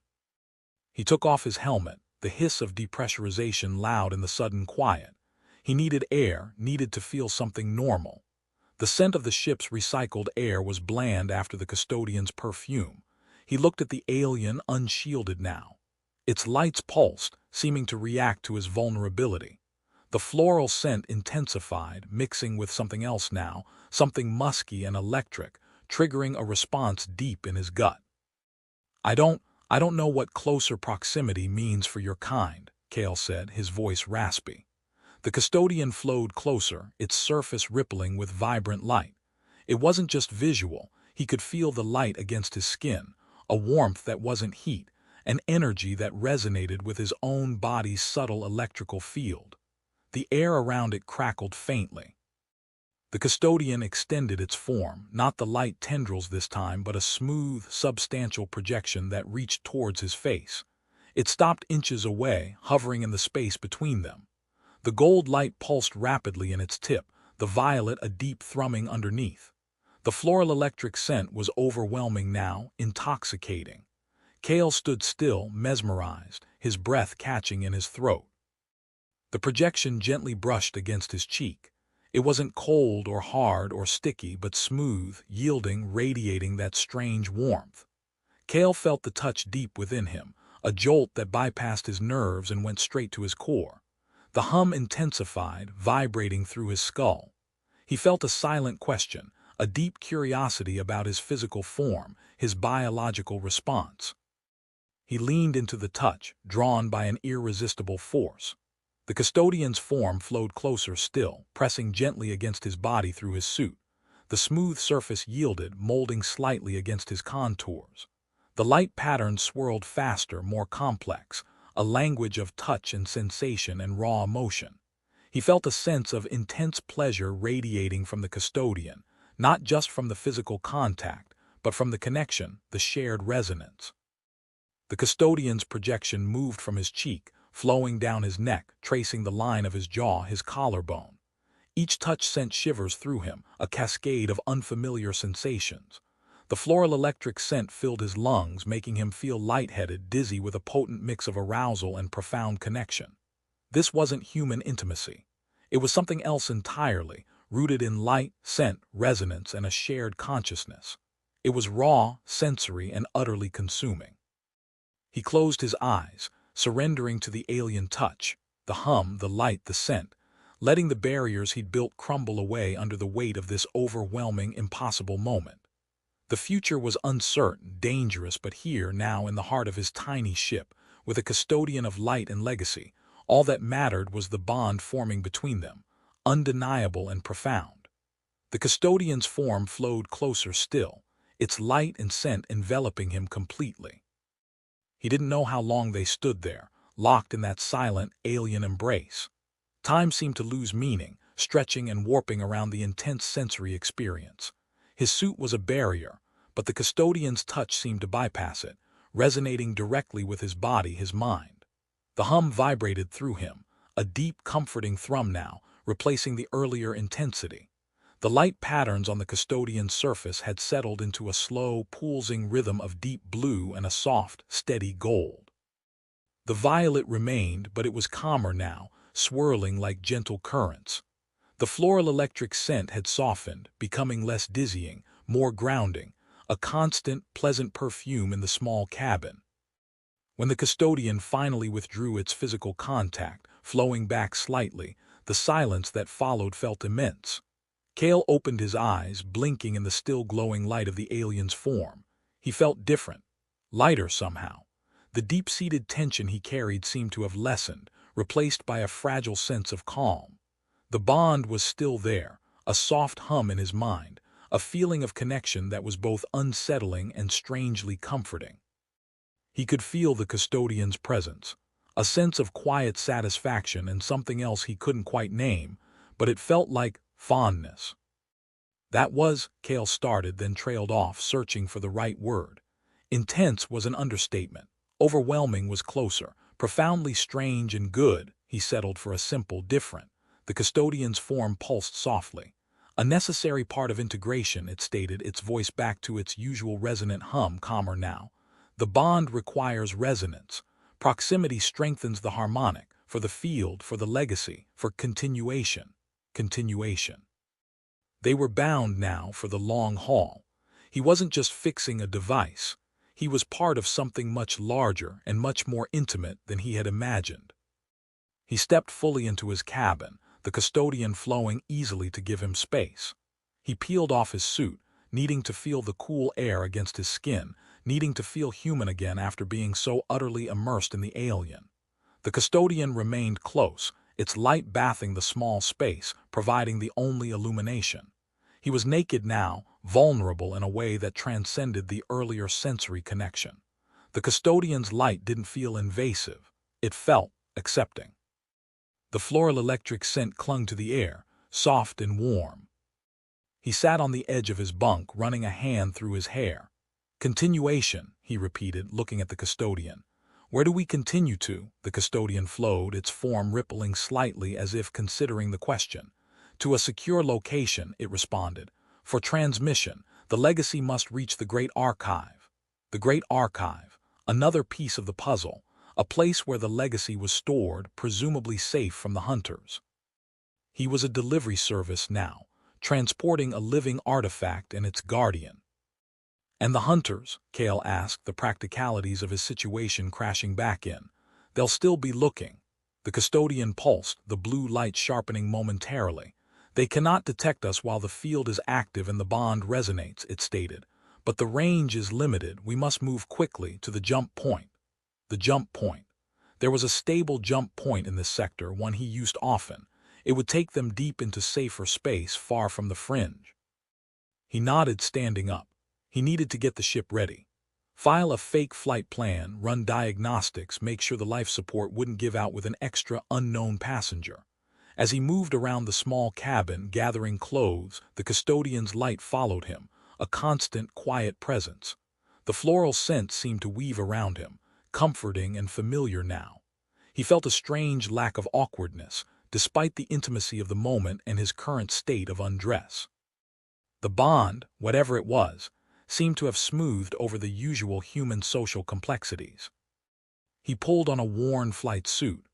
He took off his helmet, the hiss of depressurization loud in the sudden quiet. He needed air, needed to feel something normal. The scent of the ship's recycled air was bland after the custodian's perfume. He looked at the alien, unshielded now. Its lights pulsed, seeming to react to his vulnerability. The floral scent intensified, mixing with something else now, something musky and electric, triggering a response deep in his gut. I don't know what closer proximity means for your kind, Kale said, his voice raspy. The custodian flowed closer, its surface rippling with vibrant light. It wasn't just visual, he could feel the light against his skin, a warmth that wasn't heat, an energy that resonated with his own body's subtle electrical field. The air around it crackled faintly. The custodian extended its form, not the light tendrils this time, but a smooth, substantial projection that reached towards his face. It stopped inches away, hovering in the space between them. The gold light pulsed rapidly in its tip, the violet a deep thrumming underneath. The floral electric scent was overwhelming now, intoxicating. Kale stood still, mesmerized, his breath catching in his throat. The projection gently brushed against his cheek. It wasn't cold or hard or sticky, but smooth, yielding, radiating that strange warmth. Kale felt the touch deep within him, a jolt that bypassed his nerves and went straight to his core. The hum intensified, vibrating through his skull. He felt a silent question, a deep curiosity about his physical form, his biological response. He leaned into the touch, drawn by an irresistible force. The custodian's form flowed closer still, pressing gently against his body through his suit. The smooth surface yielded, molding slightly against his contours. The light patterns swirled faster, more complex, a language of touch and sensation and raw emotion. He felt a sense of intense pleasure radiating from the custodian, not just from the physical contact, but from the connection, the shared resonance. The custodian's projection moved from his cheek, flowing down his neck, tracing the line of his jaw, his collarbone. Each touch sent shivers through him, a cascade of unfamiliar sensations. The floral electric scent filled his lungs, making him feel lightheaded, dizzy with a potent mix of arousal and profound connection. This wasn't human intimacy. It was something else entirely, rooted in light, scent, resonance, and a shared consciousness. It was raw, sensory, and utterly consuming. He closed his eyes, surrendering to the alien touch, the hum, the light, the scent, letting the barriers he'd built crumble away under the weight of this overwhelming, impossible moment. The future was uncertain, dangerous, but here, now, in the heart of his tiny ship, with a custodian of light and legacy, all that mattered was the bond forming between them, undeniable and profound. The custodian's form flowed closer still, its light and scent enveloping him completely. He didn't know how long they stood there, locked in that silent, alien embrace. Time seemed to lose meaning, stretching and warping around the intense sensory experience. His suit was a barrier, but the custodian's touch seemed to bypass it, resonating directly with his body, his mind. The hum vibrated through him, a deep, comforting thrum now, replacing the earlier intensity. The light patterns on the custodian's surface had settled into a slow, pulsing rhythm of deep blue and a soft, steady gold. The violet remained, but it was calmer now, swirling like gentle currents. The floral electric scent had softened, becoming less dizzying, more grounding, a constant, pleasant perfume in the small cabin. When the custodian finally withdrew its physical contact, flowing back slightly, the silence that followed felt immense. Cale opened his eyes, blinking in the still glowing light of the alien's form. He felt different, lighter somehow. The deep-seated tension he carried seemed to have lessened, replaced by a fragile sense of calm. The bond was still there, a soft hum in his mind, a feeling of connection that was both unsettling and strangely comforting. He could feel the custodian's presence, a sense of quiet satisfaction and something else he couldn't quite name, but it felt like fondness. That was, Cale started, then trailed off, searching for the right word. Intense was an understatement. Overwhelming was closer. Profoundly strange and good, he settled for a simple different. The custodian's form pulsed softly. A necessary part of integration, it stated, its voice back to its usual resonant hum, calmer now. The bond requires resonance. Proximity strengthens the harmonic, for the field, for the legacy, for continuation. Continuation. They were bound now for the long haul. He wasn't just fixing a device. He was part of something much larger and much more intimate than he had imagined. He stepped fully into his cabin, the custodian flowing easily to give him space. He peeled off his suit, needing to feel the cool air against his skin, needing to feel human again after being so utterly immersed in the alien. The custodian remained close, its light bathing the small space, providing the only illumination. He was naked now, vulnerable in a way that transcended the earlier sensory connection. The custodian's light didn't feel invasive. It felt accepting. The floral electric scent clung to the air, soft and warm. He sat on the edge of his bunk, running a hand through his hair. Continuation, he repeated, looking at the custodian. Where do we continue to? The custodian flowed, its form rippling slightly as if considering the question. To a secure location, it responded. For transmission, the legacy must reach the Great Archive. The Great Archive, another piece of the puzzle, a place where the legacy was stored, presumably safe from the hunters. He was a delivery service now, transporting a living artifact and its guardian. And the hunters, Cale asked, the practicalities of his situation crashing back in. They'll still be looking. The custodian pulsed, the blue light sharpening momentarily. They cannot detect us while the field is active and the bond resonates, it stated. But the range is limited. We must move quickly to the jump point. The jump point. There was a stable jump point in this sector, one he used often. It would take them deep into safer space, far from the fringe. He nodded, standing up. He needed to get the ship ready. File a fake flight plan, run diagnostics, make sure the life support wouldn't give out with an extra unknown passenger. As he moved around the small cabin, gathering clothes, the custodian's light followed him, a constant, quiet presence. The floral scent seemed to weave around him, comforting and familiar now. He felt a strange lack of awkwardness, despite the intimacy of the moment and his current state of undress. The bond, whatever it was, seemed to have smoothed over the usual human social complexities. He pulled on a worn flight suit.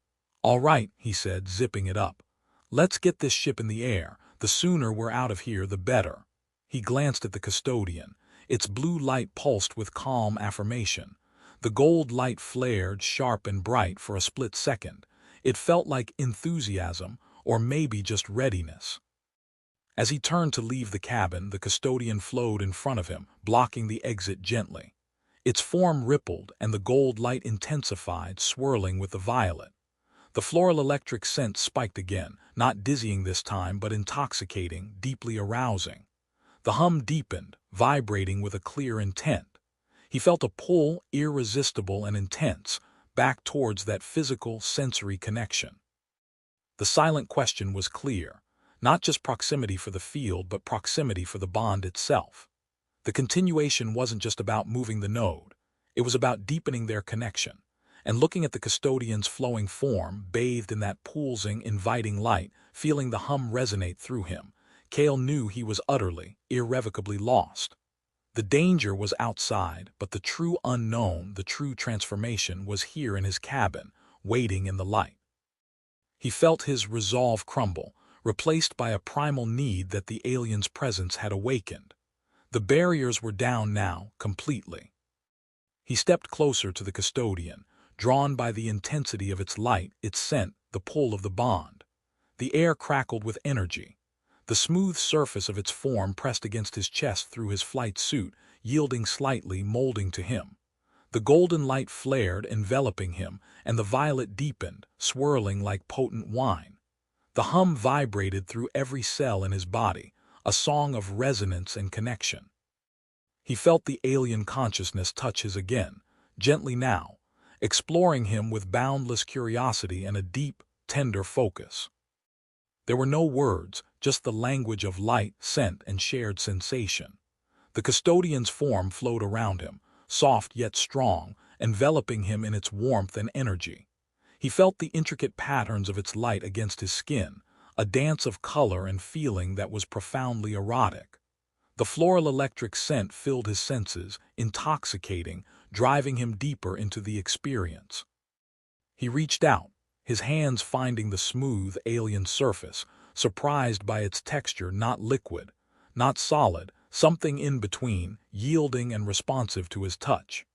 "All right," he said, zipping it up. "Let's get this ship in the air. The sooner we're out of here, the better." He glanced at the custodian. Its blue light pulsed with calm affirmation. The gold light flared, sharp and bright, for a split second. It felt like enthusiasm, or maybe just readiness. As he turned to leave the cabin, the custodian flowed in front of him, blocking the exit gently. Its form rippled, and the gold light intensified, swirling with the violet. The floral electric scent spiked again, not dizzying this time, but intoxicating, deeply arousing. The hum deepened, vibrating with a clear intent. He felt a pull, irresistible and intense, back towards that physical, sensory connection. The silent question was clear. Not just proximity for the field, but proximity for the bond itself. The continuation wasn't just about moving the node. It was about deepening their connection. And looking at the custodian's flowing form, bathed in that pulsing, inviting light, feeling the hum resonate through him, Cale knew he was utterly, irrevocably lost. The danger was outside, but the true unknown, the true transformation, was here in his cabin, waiting in the light. He felt his resolve crumble, replaced by a primal need that the alien's presence had awakened. The barriers were down now, completely. He stepped closer to the custodian, drawn by the intensity of its light, its scent, the pull of the bond. The air crackled with energy. The smooth surface of its form pressed against his chest through his flight suit, yielding slightly, molding to him. The golden light flared, enveloping him, and the violet deepened, swirling like potent wine. The hum vibrated through every cell in his body, a song of resonance and connection. He felt the alien consciousness touch his again, gently now, exploring him with boundless curiosity and a deep, tender focus. There were no words, just the language of light, scent, and shared sensation. The custodian's form flowed around him, soft yet strong, enveloping him in its warmth and energy. He felt the intricate patterns of its light against his skin, a dance of color and feeling that was profoundly erotic. The floral electric scent filled his senses, intoxicating, driving him deeper into the experience. He reached out, his hands finding the smooth, alien surface, surprised by its texture, not liquid, not solid, something in between, yielding and responsive to his touch.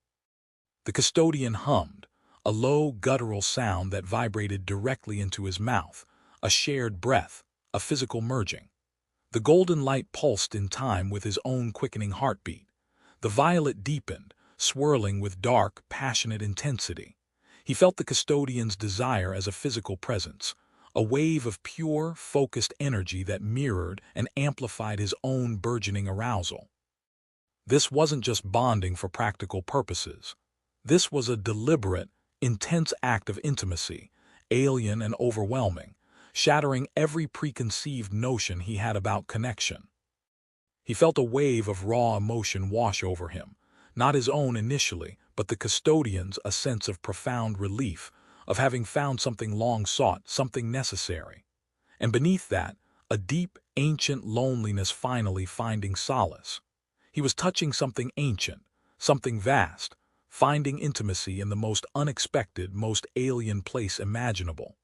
The custodian hummed, a low, guttural sound that vibrated directly into his mouth, a shared breath, a physical merging. The golden light pulsed in time with his own quickening heartbeat. The violet deepened, swirling with dark, passionate intensity. He felt the custodian's desire as a physical presence, a wave of pure, focused energy that mirrored and amplified his own burgeoning arousal. This wasn't just bonding for practical purposes. This was a deliberate, intense act of intimacy, alien and overwhelming, shattering every preconceived notion he had about connection. He felt a wave of raw emotion wash over him, not his own initially, but the custodian's, a sense of profound relief, of having found something long sought, something necessary. And beneath that, a deep, ancient loneliness finally finding solace. He was touching something ancient, something vast, finding intimacy in the most unexpected, most alien place imaginable.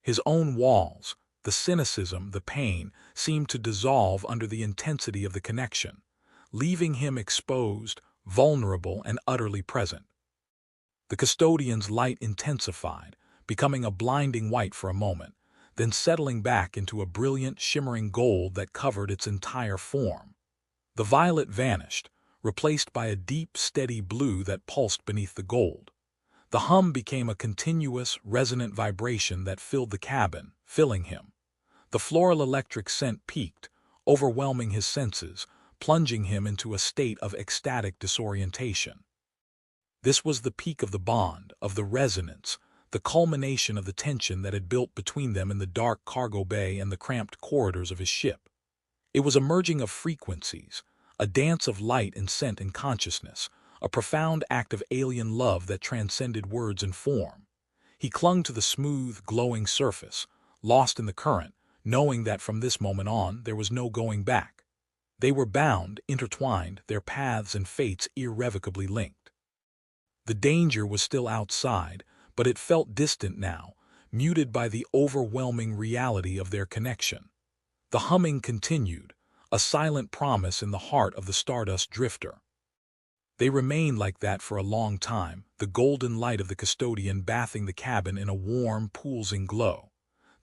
His own walls, the cynicism, the pain, seemed to dissolve under the intensity of the connection, leaving him exposed, vulnerable, and utterly present. The custodian's light intensified, becoming a blinding white for a moment, then settling back into a brilliant, shimmering gold that covered its entire form. The violet vanished, replaced by a deep, steady blue that pulsed beneath the gold. The hum became a continuous, resonant vibration that filled the cabin, filling him. The floral electric scent peaked, overwhelming his senses, plunging him into a state of ecstatic disorientation. This was the peak of the bond, of the resonance, the culmination of the tension that had built between them in the dark cargo bay and the cramped corridors of his ship. It was a merging of frequencies, a dance of light and scent and consciousness, a profound act of alien love that transcended words and form. He clung to the smooth, glowing surface, lost in the current, knowing that from this moment on there was no going back. They were bound, intertwined, their paths and fates irrevocably linked. The danger was still outside, but it felt distant now, muted by the overwhelming reality of their connection. The humming continued, a silent promise in the heart of the stardust drifter. They remained like that for a long time, the golden light of the custodian bathing the cabin in a warm, pulsing glow.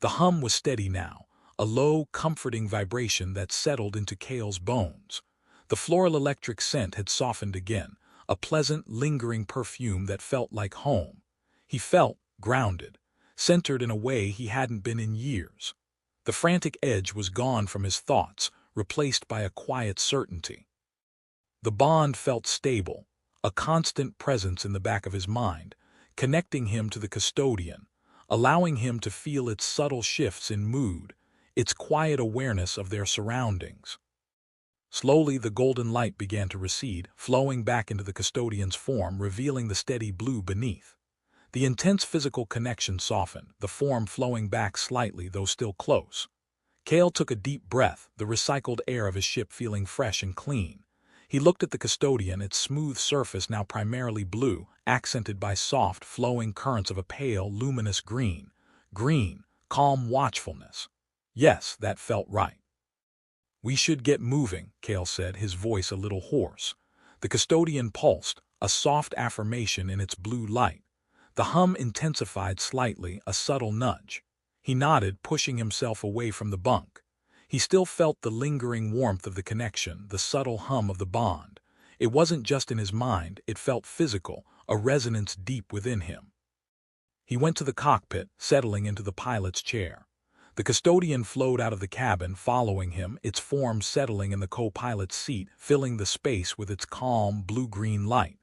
The hum was steady now, a low, comforting vibration that settled into Cale's bones. The floral electric scent had softened again, a pleasant, lingering perfume that felt like home. He felt grounded, centered in a way he hadn't been in years. The frantic edge was gone from his thoughts, replaced by a quiet certainty. The bond felt stable, a constant presence in the back of his mind, connecting him to the custodian, allowing him to feel its subtle shifts in mood, its quiet awareness of their surroundings. Slowly the golden light began to recede, flowing back into the custodian's form, revealing the steady blue beneath. The intense physical connection softened, the form flowing back slightly though still close. Cale took a deep breath, the recycled air of his ship feeling fresh and clean. He looked at the custodian, its smooth surface now primarily blue, accented by soft, flowing currents of a pale, luminous green, calm watchfulness. Yes, that felt right. "We should get moving," Cale said, his voice a little hoarse. The custodian pulsed, a soft affirmation in its blue light. The hum intensified slightly, a subtle nudge. He nodded, pushing himself away from the bunk. He still felt the lingering warmth of the connection, the subtle hum of the bond. It wasn't just in his mind, it felt physical, a resonance deep within him. He went to the cockpit, settling into the pilot's chair. The custodian flowed out of the cabin, following him, its form settling in the co-pilot's seat, filling the space with its calm, blue-green light.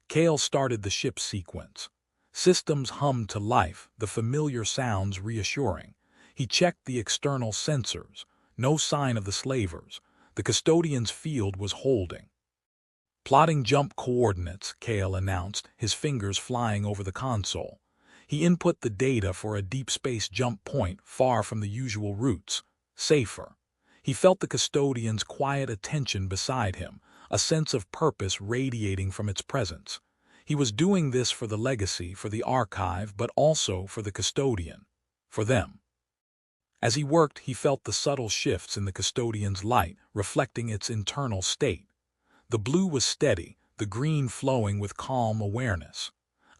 Cale started the ship's sequence. Systems hummed to life, the familiar sounds reassuring. He checked the external sensors. No sign of the slavers. The custodian's field was holding. "Plotting jump coordinates," Cale announced, his fingers flying over the console. He input the data for a deep space jump point far from the usual routes. Safer. He felt the custodian's quiet attention beside him, a sense of purpose radiating from its presence. He was doing this for the legacy, for the archive, but also for the custodian. For them. As he worked, he felt the subtle shifts in the custodian's light, reflecting its internal state. The blue was steady, the green flowing with calm awareness.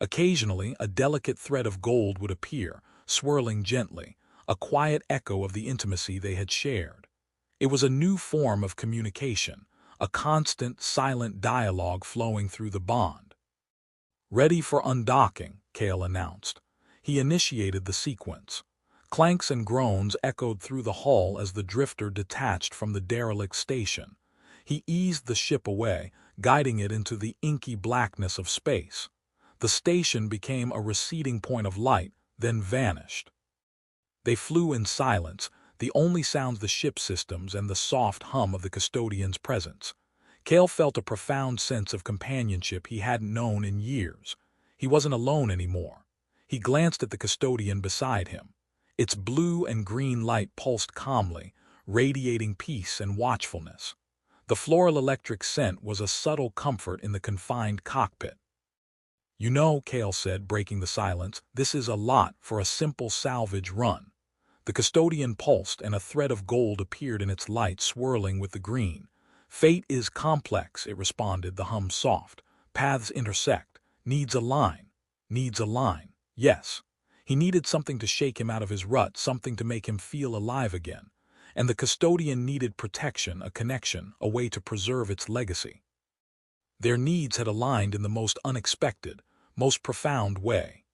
Occasionally, a delicate thread of gold would appear, swirling gently, a quiet echo of the intimacy they had shared. It was a new form of communication, a constant, silent dialogue flowing through the bond. "Ready for undocking," Cale announced. He initiated the sequence. Clanks and groans echoed through the hull as the drifter detached from the derelict station. He eased the ship away, guiding it into the inky blackness of space. The station became a receding point of light, then vanished. They flew in silence, the only sounds the ship systems and the soft hum of the custodian's presence. Cale felt a profound sense of companionship he hadn't known in years. He wasn't alone anymore. He glanced at the custodian beside him. Its blue and green light pulsed calmly, radiating peace and watchfulness. The floral electric scent was a subtle comfort in the confined cockpit. "You know," Cale said, breaking the silence, "this is a lot for a simple salvage run." The custodian pulsed, and a thread of gold appeared in its light, swirling with the green. "Fate is complex," it responded, the hum soft. "Paths intersect. Needs a line. Needs a line." Yes. He needed something to shake him out of his rut, something to make him feel alive again. And the custodian needed protection, a connection, a way to preserve its legacy. Their needs had aligned in the most unexpected, most profound way.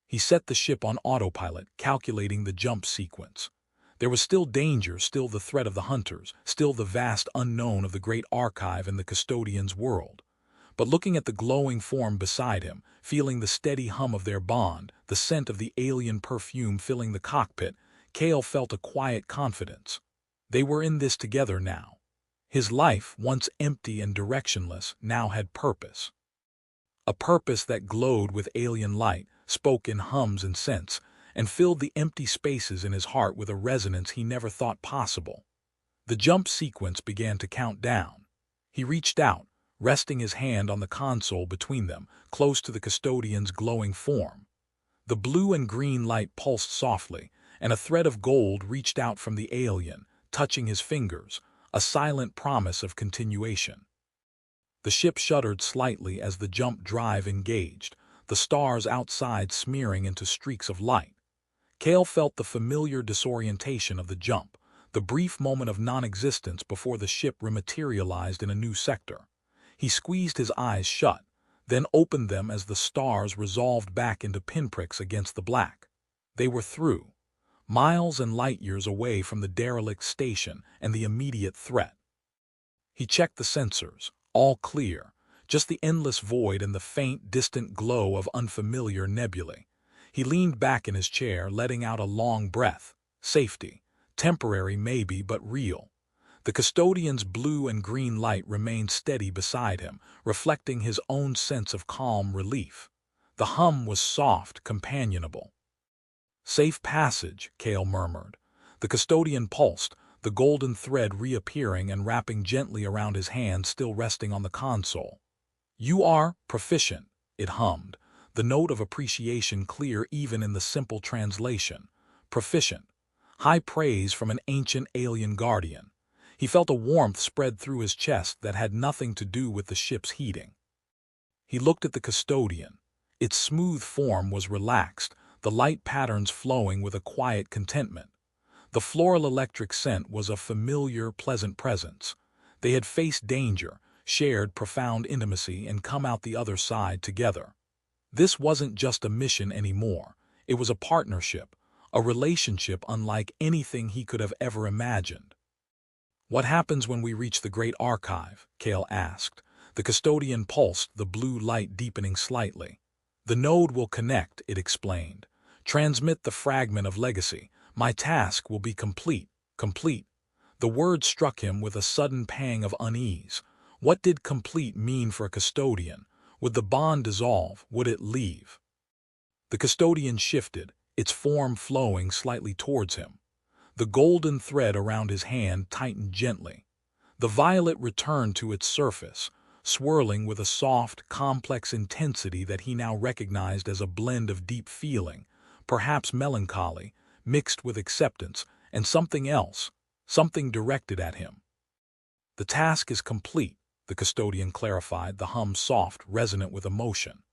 He set the ship on autopilot, calculating the jump sequence. There was still danger, still the threat of the hunters, still the vast unknown of the great archive and the custodian's world. But looking at the glowing form beside him, feeling the steady hum of their bond, the scent of the alien perfume filling the cockpit, Cale felt a quiet confidence. They were in this together now. His life, once empty and directionless, now had purpose. A purpose that glowed with alien light, spoke in hums and scents, and filled the empty spaces in his heart with a resonance he never thought possible. The jump sequence began to count down. He reached out, resting his hand on the console between them, close to the custodian's glowing form. The blue and green light pulsed softly, and a thread of gold reached out from the alien, touching his fingers, a silent promise of continuation. The ship shuddered slightly as the jump drive engaged, the stars outside smearing into streaks of light. Cale felt the familiar disorientation of the jump, the brief moment of non-existence before the ship rematerialized in a new sector. He squeezed his eyes shut, then opened them as the stars resolved back into pinpricks against the black. They were through. Miles and light years away from the derelict station and the immediate threat. He checked the sensors, all clear, just the endless void and the faint, distant glow of unfamiliar nebulae. He leaned back in his chair, letting out a long breath. Safety. Temporary maybe, but real. The custodian's blue and green light remained steady beside him, reflecting his own sense of calm relief. The hum was soft, companionable. "Safe passage," Cale murmured. The custodian pulsed, the golden thread reappearing and wrapping gently around his hand still resting on the console. "You are proficient," it hummed, the note of appreciation clear even in the simple translation. Proficient. High praise from an ancient alien guardian. He felt a warmth spread through his chest that had nothing to do with the ship's heating. He looked at the custodian. Its smooth form was relaxed, the light patterns flowing with a quiet contentment. The floral electric scent was a familiar, pleasant presence. They had faced danger, shared profound intimacy, and come out the other side together. This wasn't just a mission anymore. It was a partnership, a relationship unlike anything he could have ever imagined. "What happens when we reach the Great Archive?" Cale asked. The custodian pulsed, the blue light deepening slightly. "The node will connect," it explained. "Transmit the fragment of legacy. My task will be complete, complete." The word struck him with a sudden pang of unease. What did complete mean for a custodian? Would the bond dissolve? Would it leave? The custodian shifted, its form flowing slightly towards him. The golden thread around his hand tightened gently. The violet returned to its surface, swirling with a soft, complex intensity that he now recognized as a blend of deep feeling, perhaps melancholy, mixed with acceptance, and something else, something directed at him. "The task is complete," the custodian clarified, the hum soft, resonant with emotion.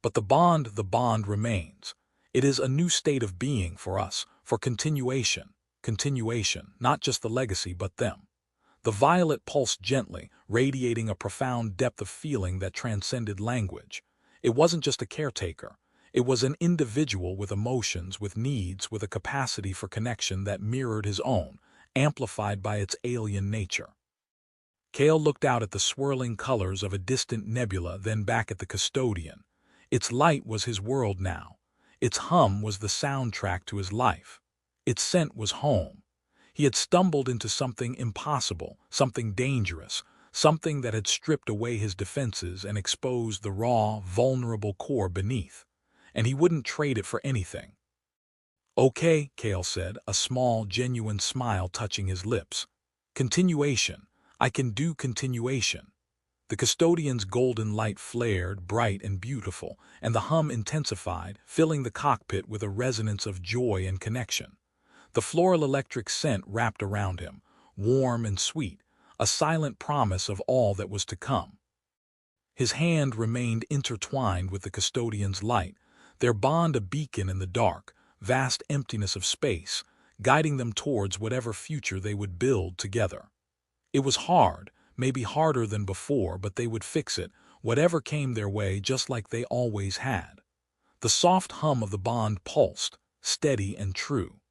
"But the bond remains. It is a new state of being for us, for continuation, not just the legacy but them." The violet pulsed gently, radiating a profound depth of feeling that transcended language. It wasn't just a caretaker. It was an individual with emotions, with needs, with a capacity for connection that mirrored his own, amplified by its alien nature. Cale looked out at the swirling colors of a distant nebula, then back at the custodian. Its light was his world now. Its hum was the soundtrack to his life. Its scent was home. He had stumbled into something impossible, something dangerous, something that had stripped away his defenses and exposed the raw, vulnerable core beneath. And he wouldn't trade it for anything. "Okay," Cale said, a small, genuine smile touching his lips. "Continuation. I can do continuation." The custodian's golden light flared, bright and beautiful, and the hum intensified, filling the cockpit with a resonance of joy and connection. The floral electric scent wrapped around him, warm and sweet, a silent promise of all that was to come. His hand remained intertwined with the custodian's light, their bond a beacon in the dark, vast emptiness of space, guiding them towards whatever future they would build together. It was hard, maybe harder than before, but they would fix it, whatever came their way, just like they always had. The soft hum of the bond pulsed, steady and true.